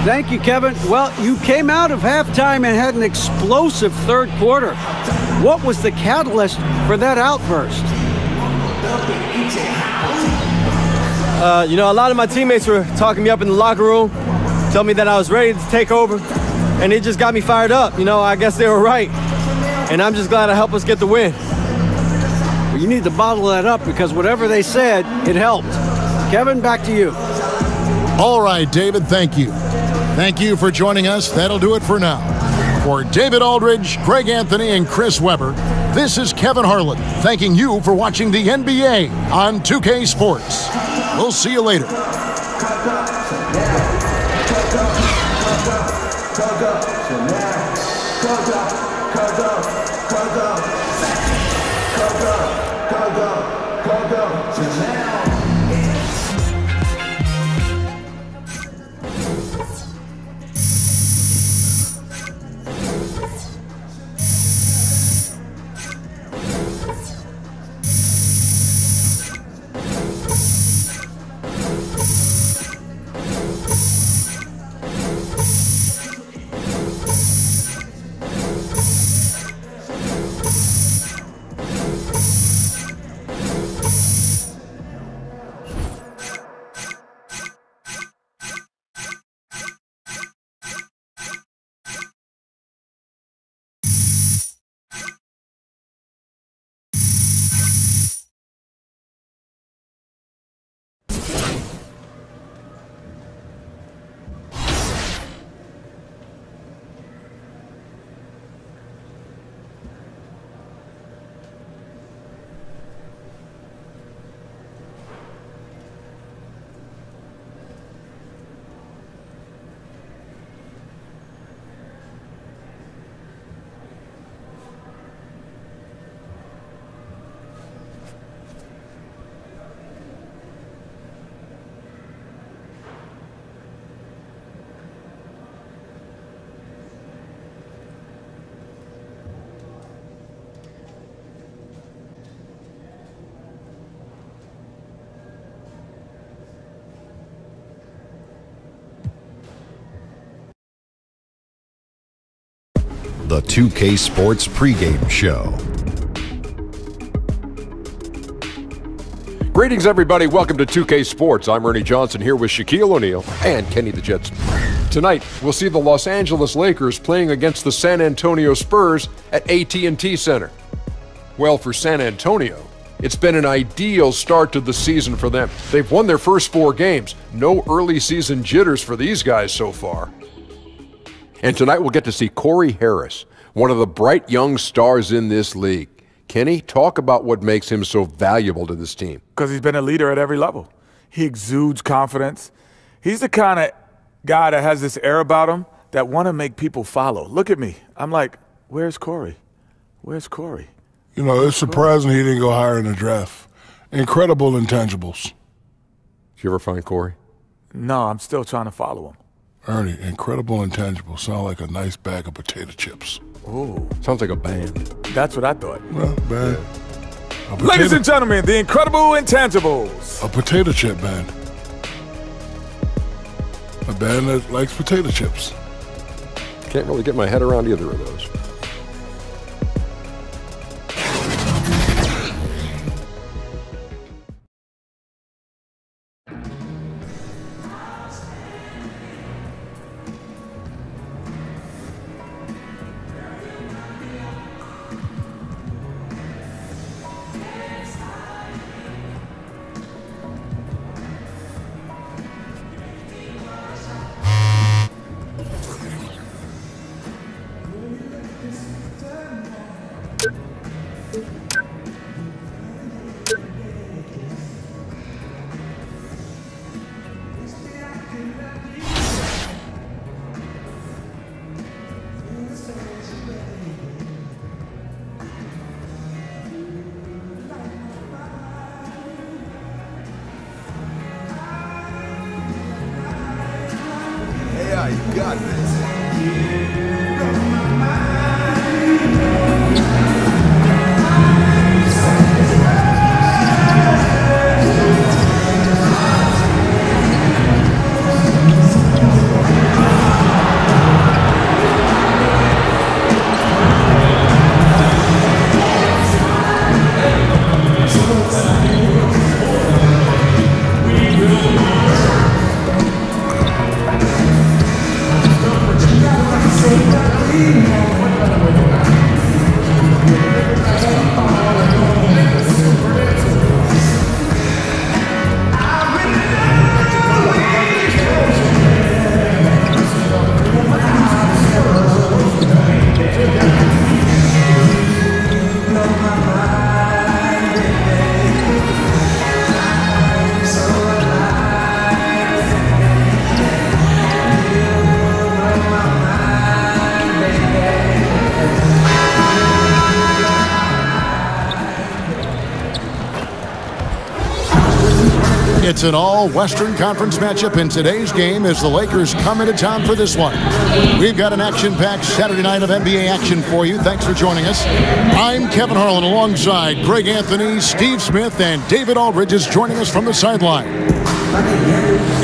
Thank you, Kevin. Well, you came out of halftime and had an explosive third quarter. What was the catalyst for that outburst? A lot of my teammates were talking me up in the locker room, telling me that I was ready to take over, and it just got me fired up. I guess they were right, and I'm just glad I helped us get the win. Well, you need to bottle that up because whatever they said, it helped. Kevin, back to you. All right, David, thank you. Thank you for joining us. That'll do it for now. For David Aldridge, Greg Anthony, and Chris Webber, this is Kevin Harlan thanking you for watching the NBA on 2K Sports. We'll see you later. the 2K Sports pregame show. Greetings, everybody. Welcome to 2K Sports. I'm Ernie Johnson here with Shaquille O'Neal and Kenny the Jetson. Tonight, we'll see the Los Angeles Lakers playing against the San Antonio Spurs at AT&T Center. Well, for San Antonio, it's been an ideal start to the season for them. They've won their first 4 games. No early season jitters for these guys so far. And tonight we'll get to see Corey Harris, one of the bright young stars in this league. Kenny, talk about what makes him so valuable to this team. Because he's been a leader at every level. He exudes confidence. He's the kind of guy that has this air about him that want to make people follow. Look at me. I'm like, where's Corey? Where's Corey? You know, it's surprising he didn't go higher in the draft. Incredible intangibles. Did you ever find Corey? No, I'm still trying to follow him. Ernie, incredible intangibles sound like a nice bag of potato chips. Ooh. Sounds like a band. That's what I thought. Well, band. Ladies and gentlemen, the Incredible Intangibles. A potato chip band. A band that likes potato chips. Can't really get my head around either of those. Yeah, you got this. It's an all-Western Conference matchup in today's game as the Lakers come into town for this one. We've got an action-packed Saturday night of NBA action for you. Thanks for joining us. I'm Kevin Harlan alongside Greg Anthony, Steve Smith, and David Aldridge is joining us from the sideline.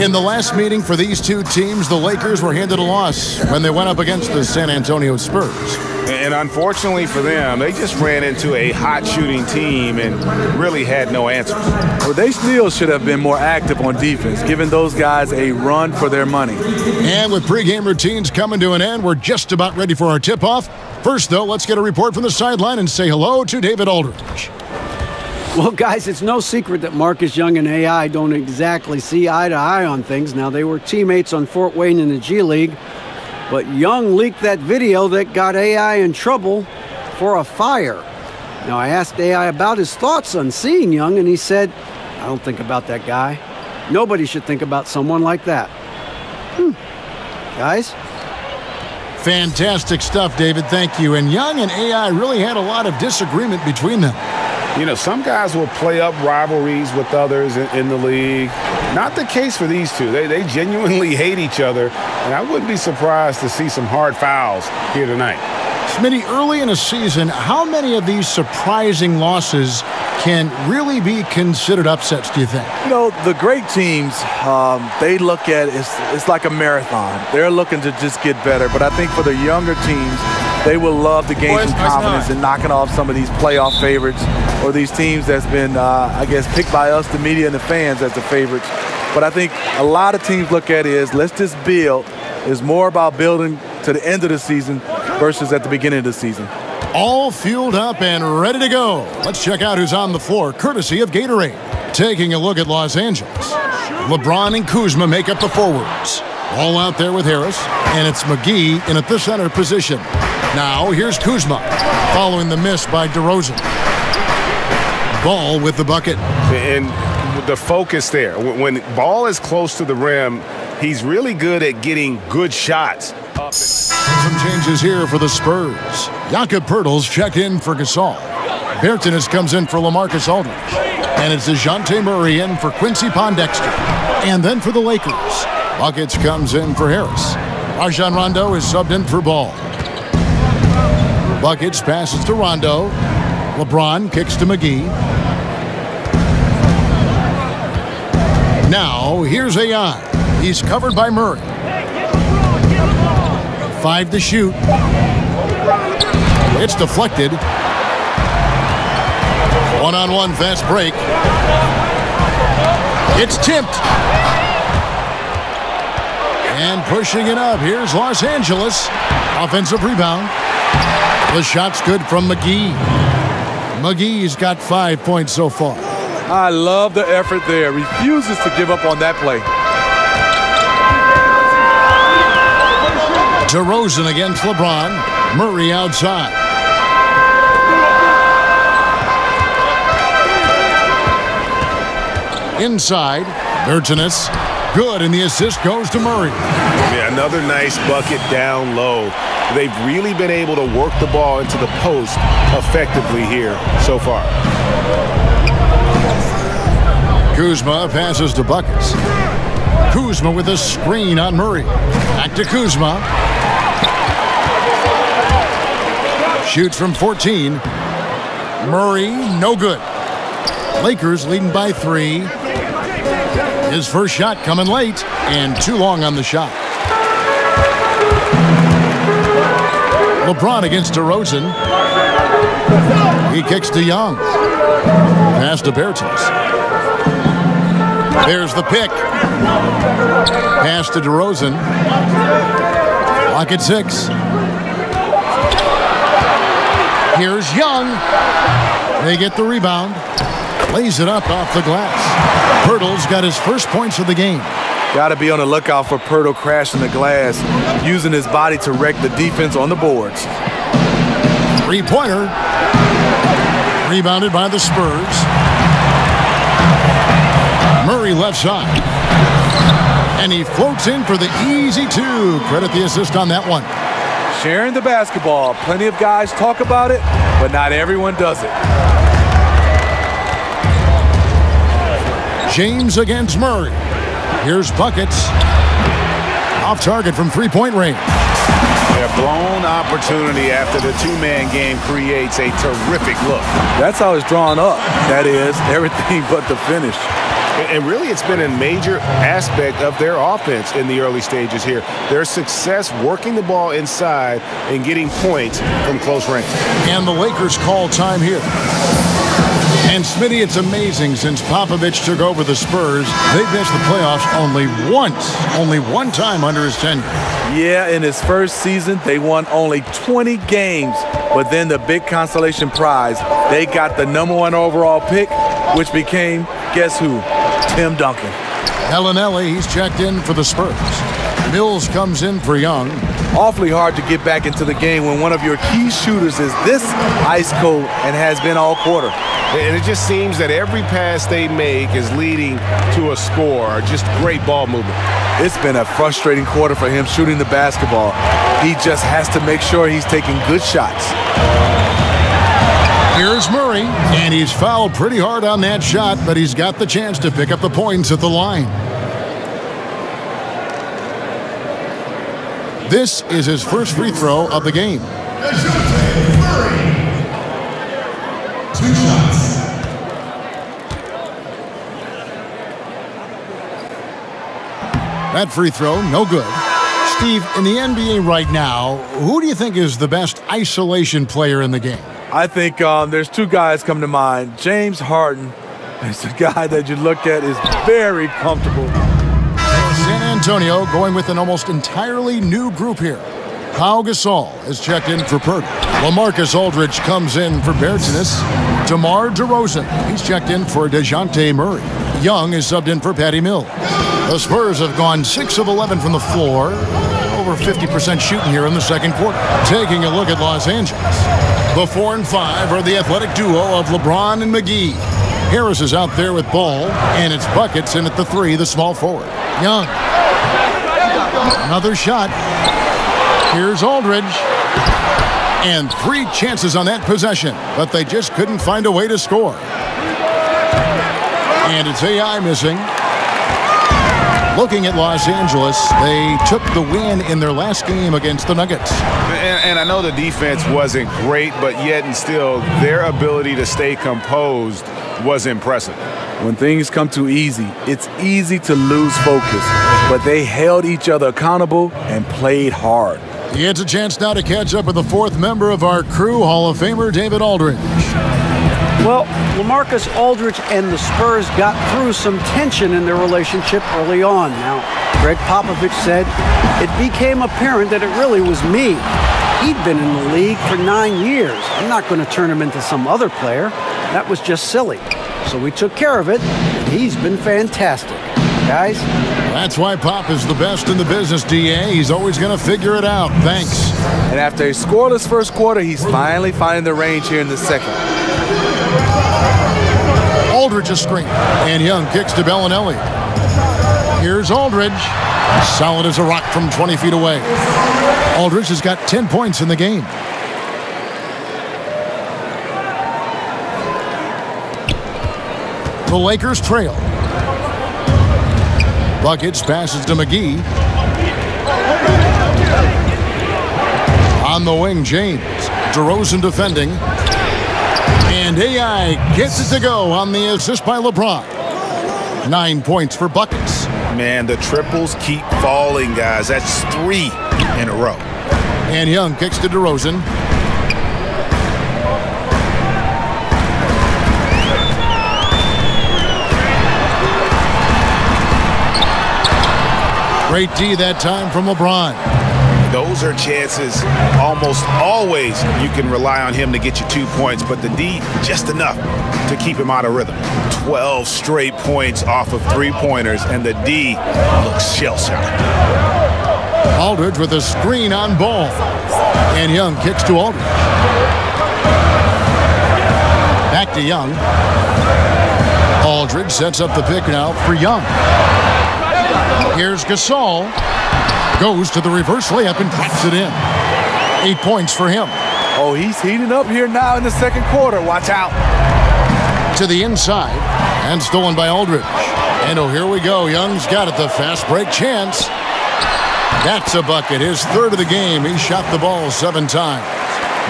In the last meeting for these two teams, the Lakers were handed a loss when they went up against the San Antonio Spurs. And unfortunately for them, they just ran into a hot shooting team and really had no answers. Well, they still should have been more active on defense, giving those guys a run for their money. And with pregame routines coming to an end, we're just about ready for our tip-off. First, though, let's get a report from the sideline and say hello to David Aldridge. Well, guys, it's no secret that Marcus Young and AI don't exactly see eye to eye on things. Now, they were teammates on Fort Wayne in the G League, but Young leaked that video that got AI in trouble for a fire. Now, I asked AI about his thoughts on seeing Young, and he said, I don't think about that guy. Nobody should think about someone like that. Guys? Fantastic stuff, David. Thank you. And Young and AI really had a lot of disagreement between them. You know, some guys will play up rivalries with others in the league. Not the case for these two. They genuinely hate each other, and I wouldn't be surprised to see some hard fouls here tonight. Smitty, early in a season, how many of these surprising losses can really be considered upsets, do you think? You know, the great teams, they look at it's like a marathon. They're looking to just get better. But I think for the younger teams, they will love to gain some confidence in knocking off some of these playoff favorites or these teams that's been, I guess, picked by us, the media and the fans, as the favorites. But I think a lot of teams look at it as let's just build. It's more about building to the end of the season versus at the beginning of the season. All fueled up and ready to go. Let's check out who's on the floor, courtesy of Gatorade. Taking a look at Los Angeles. LeBron and Kuzma make up the forwards. All out there with Harris, and it's McGee in at the center position. Now, here's Kuzma, following the miss by DeRozan. Ball with the bucket. And the focus there. When ball is close to the rim, he's really good at getting good shots. Some changes here for the Spurs. Jakob Poeltl's checked in for Gasol. Bertans comes in for LaMarcus Aldridge. And it's DeJounte Murray in for Quincy Pondexter. And then for the Lakers, Buckets comes in for Harris. Rajon Rondo is subbed in for Ball. Buckets passes to Rondo. LeBron kicks to McGee. Now, here's AI. He's covered by Murray. 5 to shoot. It's deflected. One-on-one fast break. It's tipped. And pushing it up. Here's Los Angeles. Offensive rebound. The shot's good from McGee. McGee's got 5 points so far. I love the effort there. Refuses to give up on that play. DeRozan against LeBron. Murray outside. Inside, Bertans. Good, and the assist goes to Murray. Yeah, another nice bucket down low. They've really been able to work the ball into the post effectively here so far. Kuzma passes to Buckets. Kuzma with a screen on Murray. Back to Kuzma. Shoots from 14. Murray, no good. Lakers leading by 3. His first shot coming late, and too long on the shot. LeBron against DeRozan. He kicks to Young. Pass to Bertans. There's the pick. Pass to DeRozan. Lock at 6. Here's Young. They get the rebound. Lays it up off the glass. Poeltl's got his first points of the game. Got to be on the lookout for Poeltl crashing the glass, using his body to wreck the defense on the boards. 3-pointer. Rebounded by the Spurs. Murray left side. And he floats in for the easy 2. Credit the assist on that one. Sharing the basketball. Plenty of guys talk about it, but not everyone does it. James against Murray. Here's Buckets. Off target from 3-point range. A blown opportunity after the two-man game creates a terrific look. That's how it's drawn up. That is, everything but the finish. And really, it's been a major aspect of their offense in the early stages here. Their success working the ball inside and getting points from close range. And the Lakers call time here. And Smitty, it's amazing since Popovich took over the Spurs, they've missed the playoffs only one time under his tenure. Yeah, in his first season, they won only 20 games. But then the big consolation prize, they got the #1 overall pick, which became, guess who? Tim Duncan. Bellinelli, he's checked in for the Spurs. Mills comes in for Young. Awfully hard to get back into the game when one of your key shooters is this ice cold and has been all quarter. And it just seems that every pass they make is leading to a score. Just great ball movement. It's been a frustrating quarter for him shooting the basketball. He just has to make sure he's taking good shots. Here's Murray, and he's fouled pretty hard on that shot, but he's got the chance to pick up the points at the line. This is his first free throw of the game. 2 shots. That free throw, no good. Steve, in the NBA right now, who do you think is the best isolation player in the game? I think there's two guys come to mind. James Harden is a guy that you look at is very comfortable. San Antonio going with an almost entirely new group here. Pau Gasol has checked in for Purdy. LaMarcus Aldridge comes in for Bertzinus. DeMar DeRozan, he's checked in for DeJounte Murray. Young is subbed in for Patty Mills. The Spurs have gone 6 of 11 from the floor. Over 50% shooting here in the second quarter. Taking a look at Los Angeles. The 4 and 5 are the athletic duo of LeBron and McGee. Harris is out there with ball, and it's buckets in at the 3, the small forward. Young. Another shot. Here's Aldridge. And 3 chances on that possession, but they just couldn't find a way to score. And it's AI missing. Looking at Los Angeles, they took the win in their last game against the Nuggets. And I know the defense wasn't great, but yet and still, their ability to stay composed was impressive. When things come too easy, it's easy to lose focus, but they held each other accountable and played hard. He gets a chance now to catch up with the 4th member of our crew, Hall of Famer David Aldridge. Well, LaMarcus Aldridge and the Spurs got through some tension in their relationship early on. Now, Greg Popovich said it became apparent that it really was me. He'd been in the league for 9 years. I'm not going to turn him into some other player. That was just silly. So we took care of it, and he's been fantastic. Guys? That's why Pop is the best in the business, DA. He's always going to figure it out. Thanks. And after a scoreless first quarter, he's finally finding the range here in the second. Aldridge is screen, and Young kicks to Bellinelli. Here's Aldridge. Solid as a rock from 20 feet away. Aldridge has got 10 points in the game. The Lakers trail. Buckets passes to McGee. On the wing, James. DeRozan defending. And AI gets it to go on the assist by LeBron. 9 points for buckets. Man, the triples keep falling, guys. That's 3 in a row. And Young kicks to DeRozan. Great D that time from LeBron. Those are chances almost always you can rely on him to get you 2 points, but the D, just enough to keep him out of rhythm. 12 straight points off of 3-pointers, and the D looks shell-shocked. Aldridge with a screen on ball. And Young kicks to Aldridge. Back to Young. Aldridge sets up the pick now for Young. Here's Gasol. Goes to the reverse layup and drops it in. 8 points for him. Oh, he's heating up here now in the second quarter. Watch out. To the inside. And stolen by Aldridge. And oh, here we go. Young's got it. The fast break chance. That's a bucket. His 3rd of the game. He shot the ball 7 times.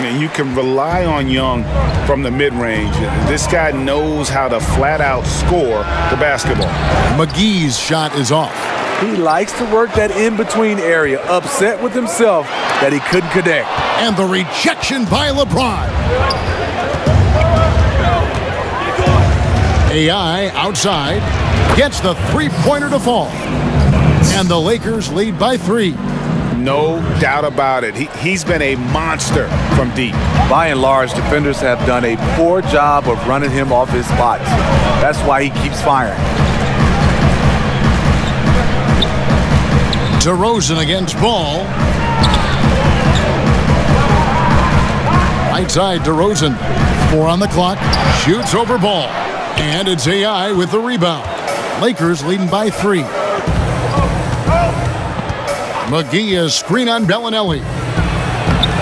And you can rely on Young from the mid-range. This guy knows how to flat-out score the basketball. McGee's shot is off. He likes to work that in-between area, upset with himself that he couldn't connect. And the rejection by LeBron. AI outside, gets the 3-pointer to fall. And the Lakers lead by 3. No doubt about it. He's been a monster from deep. By and large, defenders have done a poor job of running him off his spots. That's why he keeps firing. DeRozan against Ball. Right side, DeRozan. 4 on the clock. Shoots over Ball. And it's AI with the rebound. Lakers leading by 3. McGee is screen on Bellinelli.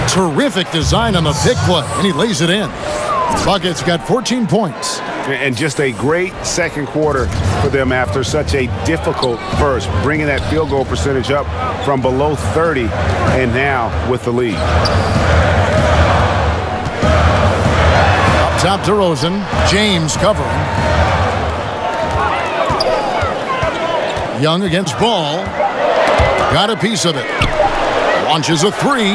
Terrific design on the pick play, and he lays it in. Bucket's got 14 points. And just a great second quarter for them after such a difficult first, bringing that field goal percentage up from below 30 and now with the lead. Up top to DeRozan. James covering. Young against Ball. got a piece of it. Launches a three.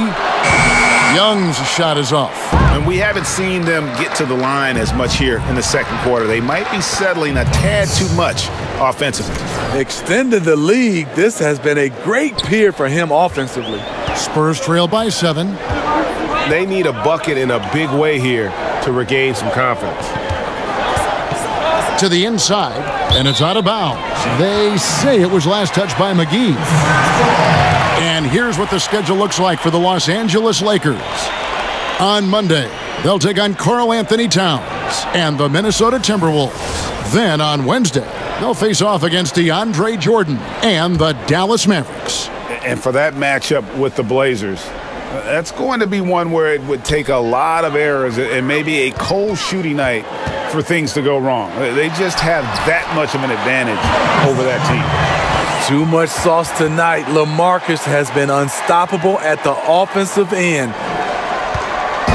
Young's shot is off. And we haven't seen them get to the line as much here in the second quarter. They might be settling a tad too much offensively. Extended the lead. This has been a great period for him offensively. Spurs trail by 7. They need a bucket in a big way here to regain some confidence. To the inside, and it's out of bounds. They say it was last touched by McGee. And here's what the schedule looks like for the Los Angeles Lakers. On Monday, they'll take on Karl Anthony Towns and the Minnesota Timberwolves. Then on Wednesday, they'll face off against DeAndre Jordan and the Dallas Mavericks. And for that matchup with the Blazers, that's going to be one where it would take a lot of errors and maybe a cold shooting night for things to go wrong. They just have that much of an advantage over that team. Too much sauce tonight. LaMarcus has been unstoppable at the offensive end.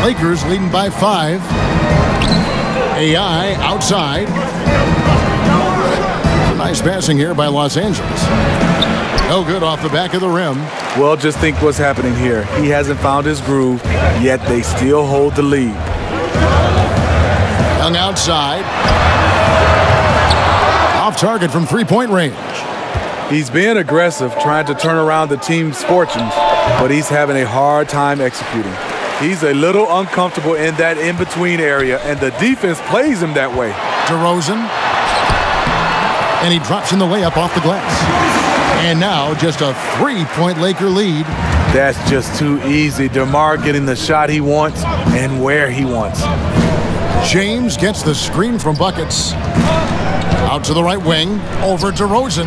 Lakers leading by 5. AI outside. Nice passing here by Los Angeles. No good off the back of the rim. Well, just think what's happening here. He hasn't found his groove, yet they still hold the lead. Young outside. Off target from three-point range. He's being aggressive, trying to turn around the team's fortunes, but he's having a hard time executing. He's a little uncomfortable in that in-between area, and the defense plays him that way. DeRozan. And he drops in the layup off the glass. And now just a 3-point Laker lead. That's just too easy. DeMar getting the shot he wants and where he wants. James gets the screen from Buckets. Out to the right wing. Over DeRozan.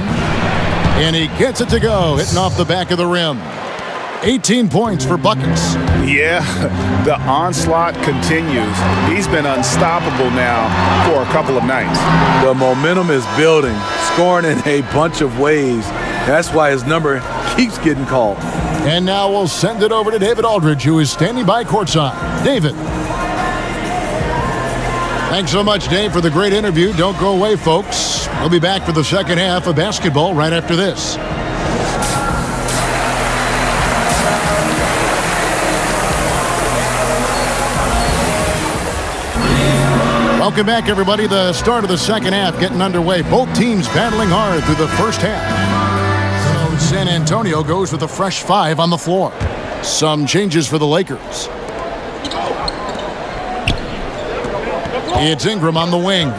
And he gets it to go, hitting off the back of the rim. 18 points for Buckets. Yeah, the onslaught continues. He's been unstoppable now for a couple of nights. The momentum is building, scoring in a bunch of ways. That's why his number keeps getting called. And now we'll send it over to David Aldridge, who is standing by courtside. David. Thanks so much, Dave, for the great interview. Don't go away, folks. We'll be back for the second half of basketball right after this. Welcome back, everybody. The start of the second half getting underway. Both teams battling hard through the first half. So San Antonio goes with a fresh 5 on the floor. Some changes for the Lakers. It's Ingram on the wing.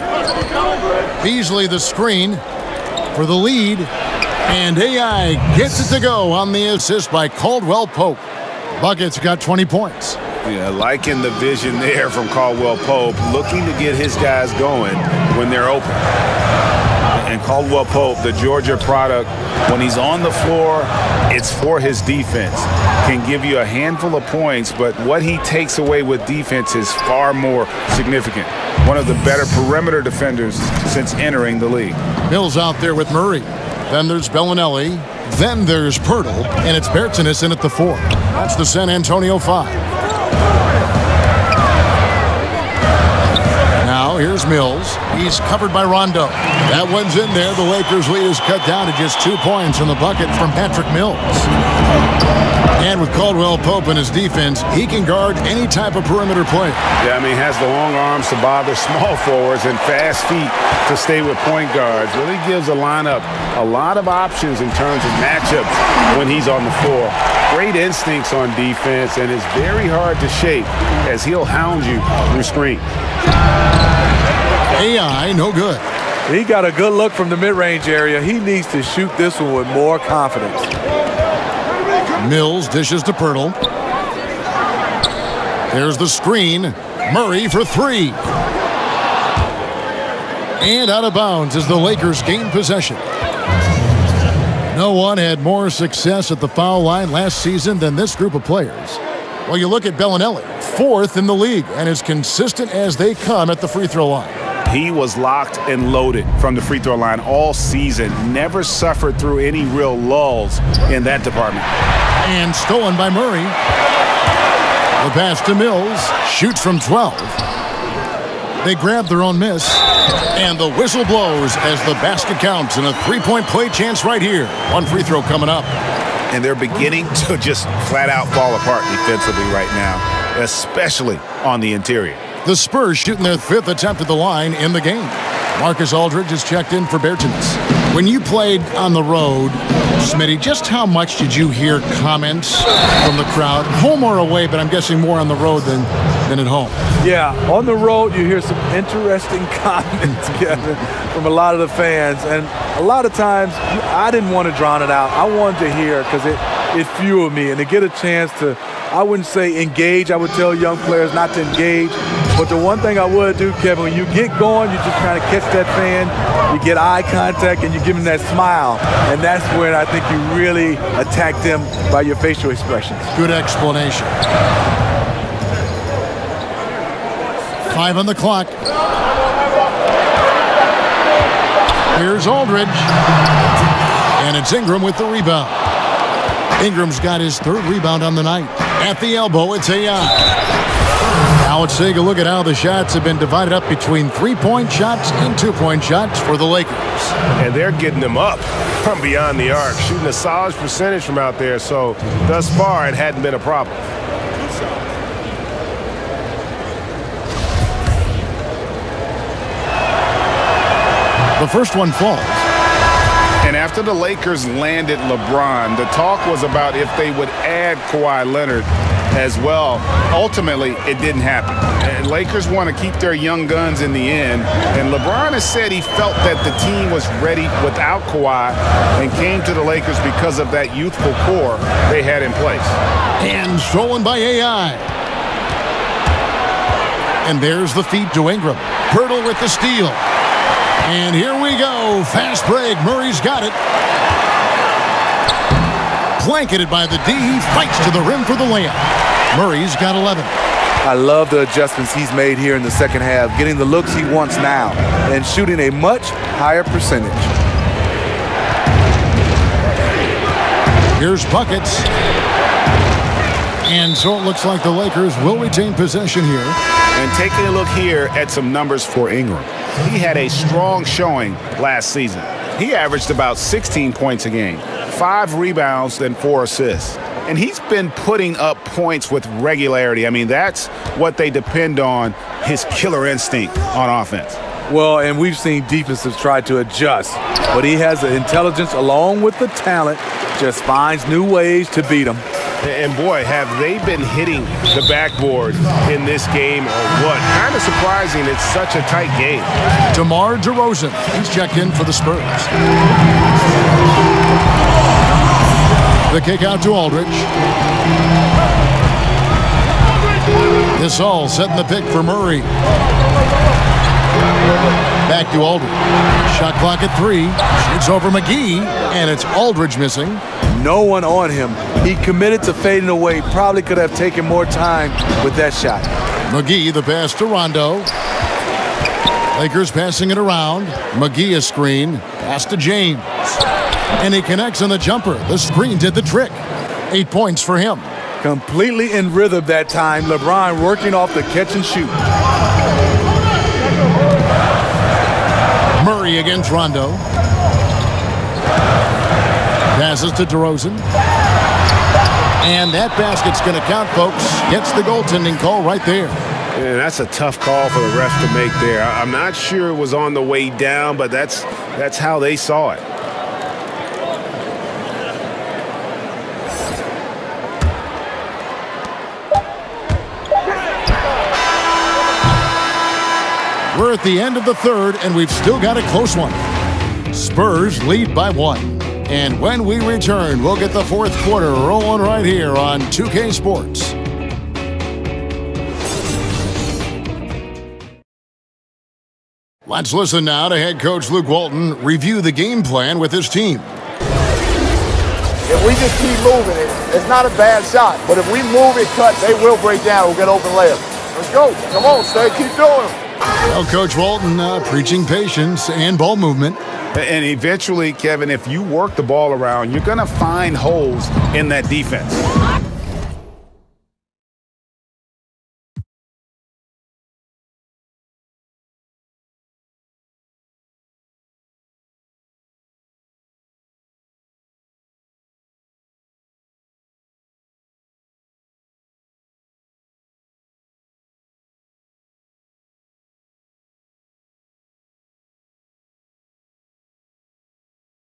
Beasley the screen for the lead. And AI gets it to go on the assist by Caldwell Pope. Buckets got 20 points. Yeah, liking the vision there from Caldwell Pope, looking to get his guys going when they're open. And Caldwell Pope, the Georgia product, when he's on the floor, it's for his defense. Can give you a handful of points, but what he takes away with defense is far more significant. One of the better perimeter defenders since entering the league. Mills out there with Murray. Then there's Bellinelli. Then there's Pirtle. And it's Bertsinus in at the 4. That's the San Antonio 5. Now here's Mills. He's covered by Rondo. That one's in there. The Lakers' lead is cut down to just 2 points from the bucket from Patrick Mills. And with Caldwell Pope in his defense, he can guard any type of perimeter play. Yeah, I mean, has the long arms to bother small forwards and fast feet to stay with point guards. Really gives a lineup a lot of options in terms of matchups when he's on the floor. Great instincts on defense and is very hard to shake as he'll hound you through screen. AI, no good. He got a good look from the mid-range area. He needs to shoot this one with more confidence. Mills dishes to Pirtle. There's the screen. Murray for 3. And out of bounds as the Lakers gain possession. No one had more success at the foul line last season than this group of players. Well, you look at Bellinelli, 4th in the league, and as consistent as they come at the free throw line. He was locked and loaded from the free throw line all season. Never suffered through any real lulls in that department. And stolen by Murray. The pass to Mills. Shoots from 12. They grab their own miss. And the whistle blows as the basket counts. And a 3-point play chance right here. One free throw coming up. and they're beginning to just flat out fall apart defensively right now, especially on the interior. The Spurs shooting their 5th attempt at the line in the game. Marcus Aldridge is checked in for Bertans. When you played on the road, Smitty, just how much did you hear comments from the crowd, home or away, but I'm guessing more on the road than at home? Yeah, on the road you hear some interesting comments, Kevin, from a lot of the fans. And a lot of times I didn't want to drown it out. I wanted to hear because it fueled me. And to get a chance to, I wouldn't say engage. I would tell young players not to engage. But the one thing I would do, Kevin, when you get going, you just kind of catch that fan, you get eye contact, and you give them that smile. And that's when I think you really attack them by your facial expressions. Good explanation. 5 on the clock. Here's Aldridge. And it's Ingram with the rebound. Ingram's got his 3rd rebound on the night. At the elbow, it's AI. Now let's take a look at how the shots have been divided up between 3-point shots and 2-point shots for the Lakers. And they're getting them up from beyond the arc, shooting a solid percentage from out there. So thus far, it hadn't been a problem. The first one falls. And after the Lakers landed LeBron, the talk was about if they would add Kawhi Leonard as well. Ultimately, it didn't happen. And Lakers want to keep their young guns in the end. And LeBron has said he felt that the team was ready without Kawhi and came to the Lakers because of that youthful core they had in place. And stolen by AI. And there's the feed to Ingram. Pirtle with the steal. And here we go. Fast break. Murray's got it. Blanketed by the D. He fights to the rim for the layup. Murray's got 11. I love the adjustments he's made here in the second half, getting the looks he wants now and shooting a much higher percentage. Here's buckets. And so it looks like the Lakers will retain possession here. And taking a look here at some numbers for Ingram. He had a strong showing last season. He averaged about 16 points a game, 5 rebounds, and 4 assists. And he's been putting up points with regularity. I mean, that's what they depend on, his killer instinct on offense. Well, and we've seen defenses try to adjust, but he has the intelligence along with the talent, just finds new ways to beat them. And boy, have they been hitting the backboard in this game or what? Kind of surprising it's such a tight game. DeMar DeRozan, he's checked in for the Spurs. The kick out to Aldridge. This all setting the pick for Murray. Back to Aldridge. Shot clock at 3. Shoots over McGee, and it's Aldridge missing. No one on him. He committed to fading away. Probably could have taken more time with that shot. McGee, the pass to Rondo. Lakers passing it around. McGee a screen. Pass to James. And he connects on the jumper. The screen did the trick. 8 points for him. Completely in rhythm that time. LeBron working off the catch and shoot. Murray against Rondo. Passes to DeRozan. And that basket's going to count, folks. Gets the goaltending call right there. And that's a tough call for the ref to make there. I'm not sure it was on the way down, but that's how they saw it. We're at the end of the third, and we've still got a close one. Spurs lead by 1. And when we return, we'll get the fourth quarter rolling right here on 2K Sports. Let's listen now to head coach Luke Walton review the game plan with his team. If we just keep moving it, it's not a bad shot. But if we move it, cut, they will break down. We'll get open layups. Let's go. Come on, stay. Keep doing it. Well, Coach Walton preaching patience and ball movement. And eventually, Kevin, if you work the ball around, you're going to find holes in that defense.